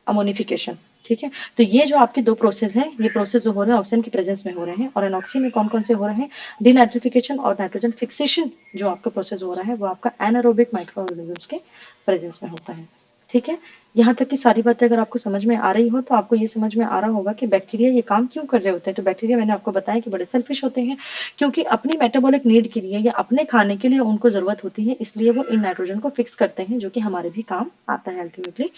अमोनिफिकेशन। ठीक है, तो ये जो आपके 2 प्रोसेस हैं, ये प्रोसेस जो हो रहे हैं ऑक्सीजन के प्रेजेंस में हो रहे हैं, और एनऑक्सी में कौन कौन से हो रहे हैं, डिनाइट्रिफिकेशन और नाइट्रोजन फिक्सेशन जो आपका प्रोसेस हो रहा है वो आपका एनारोबिक माइक्रो ऑर्गेनिजम्स के प्रेजेंस में होता है। ठीक है, यहाँ तक की सारी बातें अगर आपको समझ में आ रही हो तो आपको ये समझ में आ रहा होगा कि बैक्टीरिया ये काम क्यों कर रहे होते हैं। तो बैक्टीरिया मैंने आपको बताया कि बड़े सेल्फिश होते हैं, क्योंकि अपनी मेटाबॉलिक नीड के लिए या अपने खाने के लिए उनको जरूरत होती है, इसलिए वो इन नाइट्रोजन को फिक्स करते हैं, जो कि हमारे भी काम आता है अल्टीमेटली।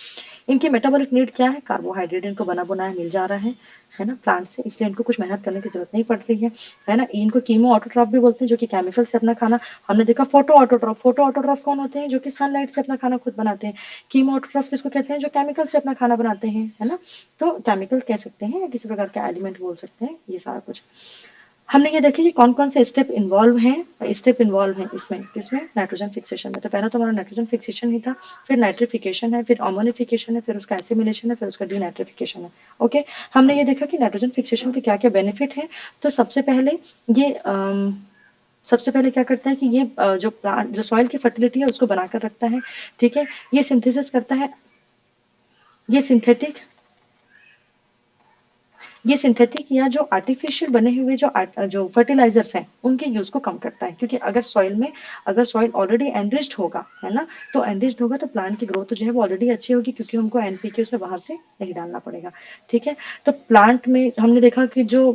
इनकी मेटाबॉलिक नीड क्या है, कार्बोहाइड्रेट इनको बना बनाया मिल जा रहा है ना, प्लांट से, इसलिए इनको कुछ मेहनत करने की जरूरत नहीं पड़ रही है ना। इनको कीमो ऑटोट्रॉफ भी बोलते हैं, जो कि केमिकल से अपना खाना, हमने देखा फोटो ऑटोट्रॉफ, फोटो ऑटोट्रॉफ कौन होते हैं, जो कि सनलाइट से अपना खाना खुद बनाते हैं। कीमो ऑटोट्रॉफ किसको कहते हैं, जो केमिकल से अपना खाना बनाते हैं, है ना। तो केमिकल कह सकते हैं या किसी प्रकार का एलिमेंट बोल सकते हैं, ये सारा कुछ हमने ये देखिए कि कौन कौन से स्टेप इन्वॉल्व हैं इसमें नाइट्रोजन फिक्सेशन में। तो पहला तो हमारा नाइट्रोजन फिक्सेशन ही था, फिर नाइट्रिफिकेशन है, फिर अमोनिफिकेशन है, फिर उसका एसिमिलेशन है, फिर उसका डीनाइट्रिफिकेशन है। ओके, हमने ये देखा कि नाइट्रोजन फिक्सेशन के क्या क्या बेनिफिट है। तो ये सबसे पहले क्या करता है कि ये जो सॉइल की फर्टिलिटी है उसको बनाकर रखता है। ठीक है, ये सिंथेसिस करता है, ये सिंथेटिक या जो आर्टिफिशियल बने हुए जो फर्टिलाइजर्स हैं उनके यूज को कम करता है, क्योंकि अगर सॉइल ऑलरेडी एनरिच्ड होगा, है ना, तो एनरिच्ड होगा तो प्लांट की ग्रोथ जो है वो ऑलरेडी अच्छी होगी, क्योंकि हमको एनपीके उसमें बाहर से नहीं डालना पड़ेगा। ठीक है, तो प्लांट में हमने देखा कि जो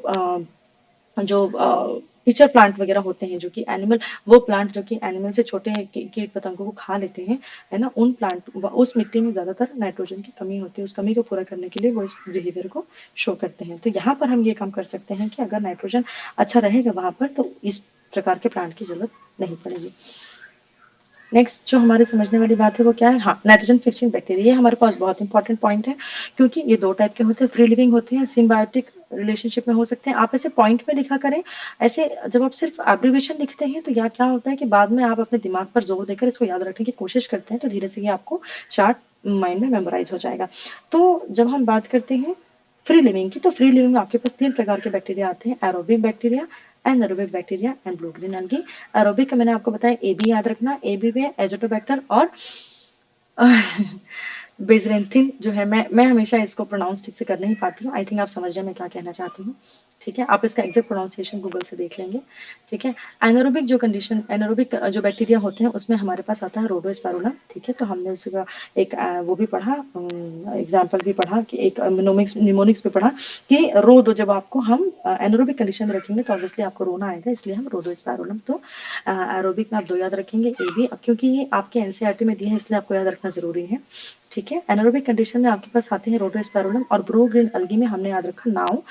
फीचर प्लांट वगैरह होते हैं, जो कि एनिमल, वो प्लांट जो कि एनिमल से छोटे कीट पतंगों को खा लेते हैं, है ना, उस मिट्टी में ज्यादातर नाइट्रोजन की कमी होती है, उस कमी को पूरा करने के लिए वो इस बिहेवियर को शो करते हैं। तो यहाँ पर हम ये काम कर सकते हैं कि अगर नाइट्रोजन अच्छा रहेगा वहां पर तो इस प्रकार के प्लांट की जरूरत नहीं पड़ेगी। नेक्स्ट जो हमारे समझने वाली बात है वो क्या है, हाँ, नाइट्रोजन फिक्सिंग बैक्टीरिया, ये हमारे पास बहुत इंपॉर्टेंट पॉइंट है, क्योंकि ये 2 टाइप के होते हैं, फ्री लिविंग होते हैं, सिम्बायोटिक रिलेशनशिप में हो सकते हैं। आप ऐसे पॉइंट में लिखा करें, ऐसे जब आप सिर्फ एब्रिविएशन लिखते हैं तो क्या होता है कि बाद में आप अपने दिमाग पर जोर देकर इसको याद रखने की कोशिश करते हैं, तो धीरे से ये आपको चार्ट माइंड में मेमोराइज हो जाएगा। तो जब हम बात करते हैं फ्री लिविंग की, तो फ्री लिविंग में आपके पास 3 प्रकार के बैक्टीरिया आते हैं, aerobic bacteria, anaerobic bacteria and blue green algae. Aerobic का मैंने आपको बताया एबी याद रखना, एबी में एजोटोबैक्टर और बेजरेंथिन जो है, मैं हमेशा इसको प्रोनाउंस ठीक से कर नहीं पाती हूँ। आई थिंक आप समझ रहे हैं मैं क्या कहना चाहती हूँ। ठीक है, आप इसका एग्जैक्ट प्रोनाउंसिएशन गूगल से देख लेंगे। ठीक है, एनारोबिक जो कंडीशन, एनारोबिक जो बैक्टीरिया होते हैं उसमें हमारे पास आता है रोडोस्पाइरोलम। ठीक है, तो हमने उसका एक वो भी पढ़ा, एग्जाम्पल भी पढ़ा कि एक निमोनिक्स भी पढ़ा कि रो दो, जब आपको हम एनारोबिक कंडीशन में रखेंगे तो ऑब्वियसली आपको रोना आएगा, इसलिए हम रोडोस्पाइरोलम। तो एरोबिक में आप 2 याद रखेंगे, ए बी, क्योंकि ये आपके एनसीईआरटी में दिए हैं इसलिए आपको याद रखना जरूरी है। ठीक है, एनारोबिक कंडीशन में आपके पास आते हैं रोडोस्पाइरोलम और ब्लू ग्रीन एल्गी में हमने याद रखा नाउ।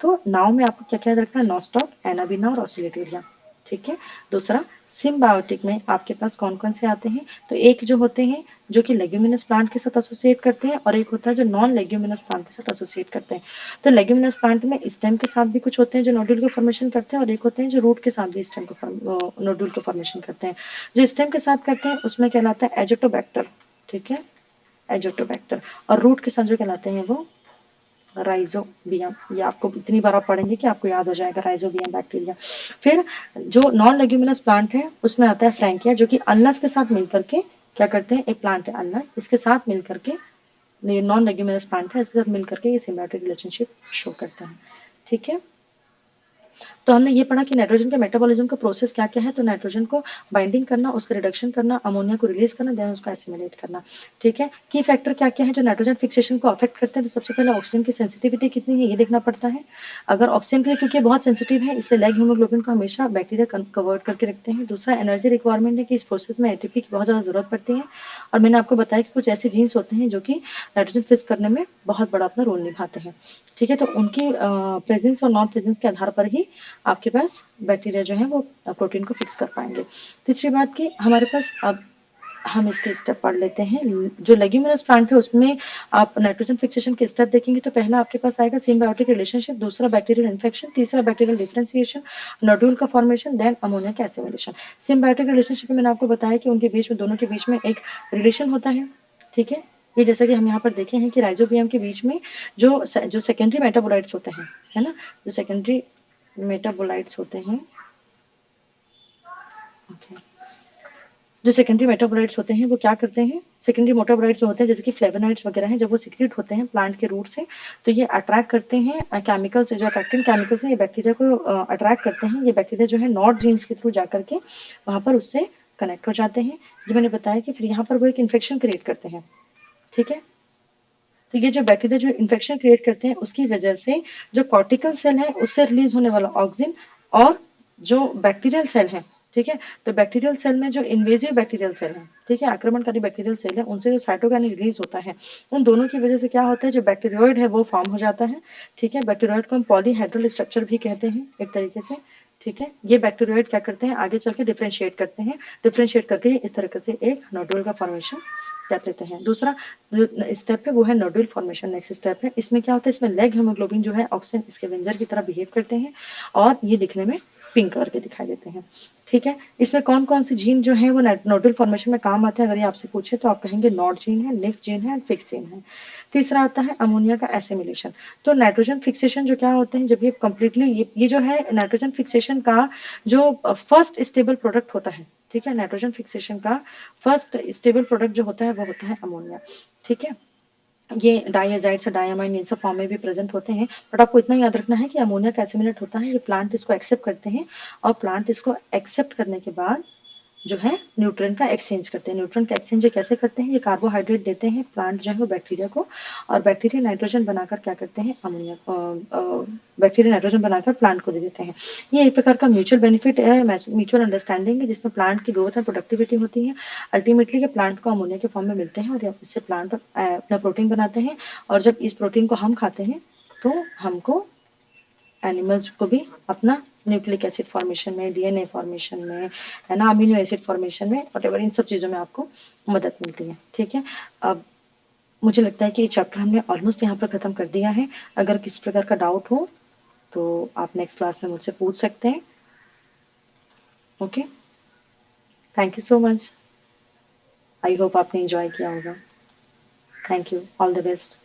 तो नाउ में आपको क्या क्या याद रखना है, नॉस्टॉक, एनाबिना और ऑसिलेटेरिया। ठीक है, दूसरा सिम्बायोटिक में आपके पास कौन कौन से आते हैं, तो एक जो होते हैं जो कि लेग्यूमिनस प्लांट के साथ एसोसिएट करते हैं और एक होता है जो नॉन लेग्यूमिनस प्लांट के साथ एसोसिएट करते हैं। तो लेग्यूमिनस प्लांट में स्टेम के साथ भी कुछ होते हैं जो नोड्यूल को फॉर्मेशन करते हैं और एक होते हैं जो रूट के साथ भी स्टेम को नोड्यूल को फॉर्मेशन करते हैं। जो स्टेम के साथ करते हैं उसमें कहलाता है एजोटोबैक्टर। ठीक है, एजोटोबैक्टर, और रूट के साथ जो कहलाते हैं वो राइजोबियम। ये आपको इतनी बार आप पढ़ेंगे कि आपको याद हो जाएगा, राइजोबियम बैक्टीरिया। फिर जो नॉन लेग्यूमिनस प्लांट है उसमें आता है फ्रैंकिया, जो कि अल्नस के साथ मिलकर के क्या करते हैं, एक प्लांट है अल्नस, इसके साथ मिलकर के, ये नॉन लेग्यूमिनस प्लांट है, इसके साथ मिलकर के ये सिम्बायोटिक रिलेशनशिप शो करता है। ठीक है, तो हमने ये पढ़ा कि नाइट्रोजन के मेटाबॉलिज्म का प्रोसेस क्या क्या है, तो नाइट्रोजन को बाइंडिंग करना, उसका रिडक्शन करना, अमोनिया को रिलीज करना, देन उसको एसिमिलेट करना। ठीक है, की फैक्टर क्या क्या है जो नाइट्रोजन फिक्सेशन को अफेक्ट करते हैं, तो सबसे पहले ऑक्सीजन की सेंसिटिविटी कितनी है ये देखना पड़ता है। अगर ऑक्सीजन के लिए, क्योंकि बहुत सेंसिटिव है इसलिए लैग हीमोग्लोबिन को हमेशा बैक्टीरिया कवर्ट करके रखते हैं। दूसरा एनर्जी रिक्वायरमेंट है कि इस प्रोसेस में एटीपी की बहुत ज़्यादा जरूरत पड़ती है, और मैंने आपको बताया कि कुछ ऐसे जीन्स होते हैं जो कि नाइट्रोजन फिक्स करने में बहुत बड़ा अपना रोल निभाते हैं। ठीक है, तो उनकी प्रेजेंस और नॉन प्रेजेंस के आधार पर ही आपके पास बैक्टीरिया जो है वो प्रोटीन को फिक्स कर पाएंगे। तीसरी बात कि हमारे पास, अब हम इसके स्टेप पढ़ लेते हैं। जो लेग्यूमिनस प्लांट है उसमें आप नाइट्रोजन फिक्सेशन के स्टेप देखेंगे तो पहला आपके पास आएगा सिम्बायोटिक रिलेशनशिप, दूसरा बैक्टीरियल इन्फेक्शन, तीसरा बैक्टीरियल डिफरेंशिएशन, नोड्यूल का फॉर्मेशन, देन अमोनिया का एसिमिलेशन। सिम्बायोटिक रिलेशनशिप में मैंने आपको बताया कि उनके बीच में, दोनों के बीच में एक रिलेशन होता है। ठीक है, ये जैसा कि हम यहाँ पर देखे हैं कि राइजोबियम के बीच में जो सेकेंडरी मेटाबोलाइट्स होते हैं, है ना, जो सेकेंडरी मेटाबोलाइट्स होते हैं, ओके, जो सेकेंडरी मेटाबोलाइट्स होते हैं वो क्या करते हैं, सेकेंडरी मेटाबोलाइट्स होते हैं जैसे कि फ्लेवोनॉइड्स वगैरह हैं, जब वो सिक्रीट होते हैं प्लांट के रूट से तो ये अट्रैक्ट करते हैं केमिकल्स, जो अट्रैक्टिंग केमिकल्स हैं ये बैक्टीरिया को अट्रैक्ट करते हैं। ये बैक्टीरिया जो है नॉट जीन्स के थ्रू जाकर के वहां पर उससे कनेक्ट हो जाते हैं। ये मैंने बताया कि फिर यहाँ पर वो एक इन्फेक्शन क्रिएट करते हैं। ठीक है, तो ये जो बैक्टीरिया जो इन्फेक्शन क्रिएट करते हैं उसकी वजह से जो कॉर्टिकल सेल है उससे रिलीज होने वाला ऑक्सीजन और जो बैक्टीरियल सेल है, ठीक है, तो बैक्टीरियल सेल में जो इन्वेजिव बैक्टीरियल सेल है, ठीक है, आक्रमणकारी बैक्टीरियल सेल है, उनसे जो साइटोकाइन रिलीज होता है, उन दोनों की वजह से क्या होता है, जो बैक्टीरियोइड है वो फॉर्म हो जाता है। ठीक है, बैक्टीरियोइड को हम पॉलीहेड्रल स्ट्रक्चर भी कहते हैं एक तरीके से। ठीक है, ये बैक्टीरियोइड क्या करते हैं, आगे चल के डिफ्रेंशिएट करते हैं, डिफ्रेंशिएट करके इस तरह से एक नोड्यूल का फॉर्मेशन कर लेते हैं। दूसरा स्टेप है वो है नोड्यूल फॉर्मेशन, नेक्स्ट स्टेप है। इसमें क्या होता है, इसमें लेग हीमोग्लोबिन जो है ऑक्सीजन स्कैवेंजर की तरह बिहेव करते हैं और ये दिखने में पिंक कलर के दिखाई देते हैं। ठीक है, इसमें कौन कौन से जीन जो है वो नोड्यूल फॉर्मेशन में काम आते हैं, अगर ये आपसे पूछे तो आप कहेंगे नॉट जीन है, नेक्स्ट जीन है, फिक्स जीन है। तीसरा आता है अमोनिया का एसिमिलेशन। तो नाइट्रोजन फिक्सेशन जो क्या होते हैं, जब ये कंप्लीटली ये जो है नाइट्रोजन फिक्सेशन का जो फर्स्ट स्टेबल प्रोडक्ट होता है, ठीक है, नाइट्रोजन फिक्सेशन का फर्स्ट स्टेबल प्रोडक्ट जो होता है वो होता है अमोनिया। ठीक है, ये डाइआजाइड्स और डायमाइन इन सब फॉर्म में भी प्रेजेंट होते हैं, बट आपको इतना याद रखना है कि अमोनिया का एसिमिलेट होता है, ये प्लांट इसको एक्सेप्ट करते हैं और प्लांट इसको एक्सेप्ट करने के बाद जो है न्यूट्रिएंट का एक्सचेंज करते हैं। न्यूट्रिएंट का एक्सचेंज ये कैसे करते हैं, ये कार्बोहाइड्रेट देते हैं प्लांट जो है वो बैक्टीरिया को, और बैक्टीरिया नाइट्रोजन बनाकर क्या करते हैं, अमोनिया बैक्टीरिया नाइट्रोजन बनाकर प्लांट को दे देते हैं। ये एक प्रकार का म्यूचुअल बेनिफिट है, म्यूचुअल अंडरस्टैंडिंग है, जिसमें प्लांट की ग्रोथ एंड प्रोडक्टिविटी होती है। अल्टीमेटली ये प्लांट को अमोनिया के फॉर्म में मिलते हैं और इससे प्लांट अपना प्रोटीन बनाते हैं, और जब इस प्रोटीन को हम खाते हैं तो हमको, एनिमल्स को भी अपना न्यूक्लिक एसिड फॉर्मेशन में, डीएनए फॉर्मेशन में, है ना, अमीनो एसिड फॉर्मेशन में, वटेवर इन सब चीज़ों में आपको मदद मिलती है। ठीक है, अब मुझे लगता है कि ये चैप्टर हमने ऑलमोस्ट यहाँ पर ख़त्म कर दिया है। अगर किसी प्रकार का डाउट हो तो आप नेक्स्ट क्लास में मुझसे पूछ सकते हैं। Okay, thank you so much. I hope आपने एंजॉय किया होगा। Thank you, all the best.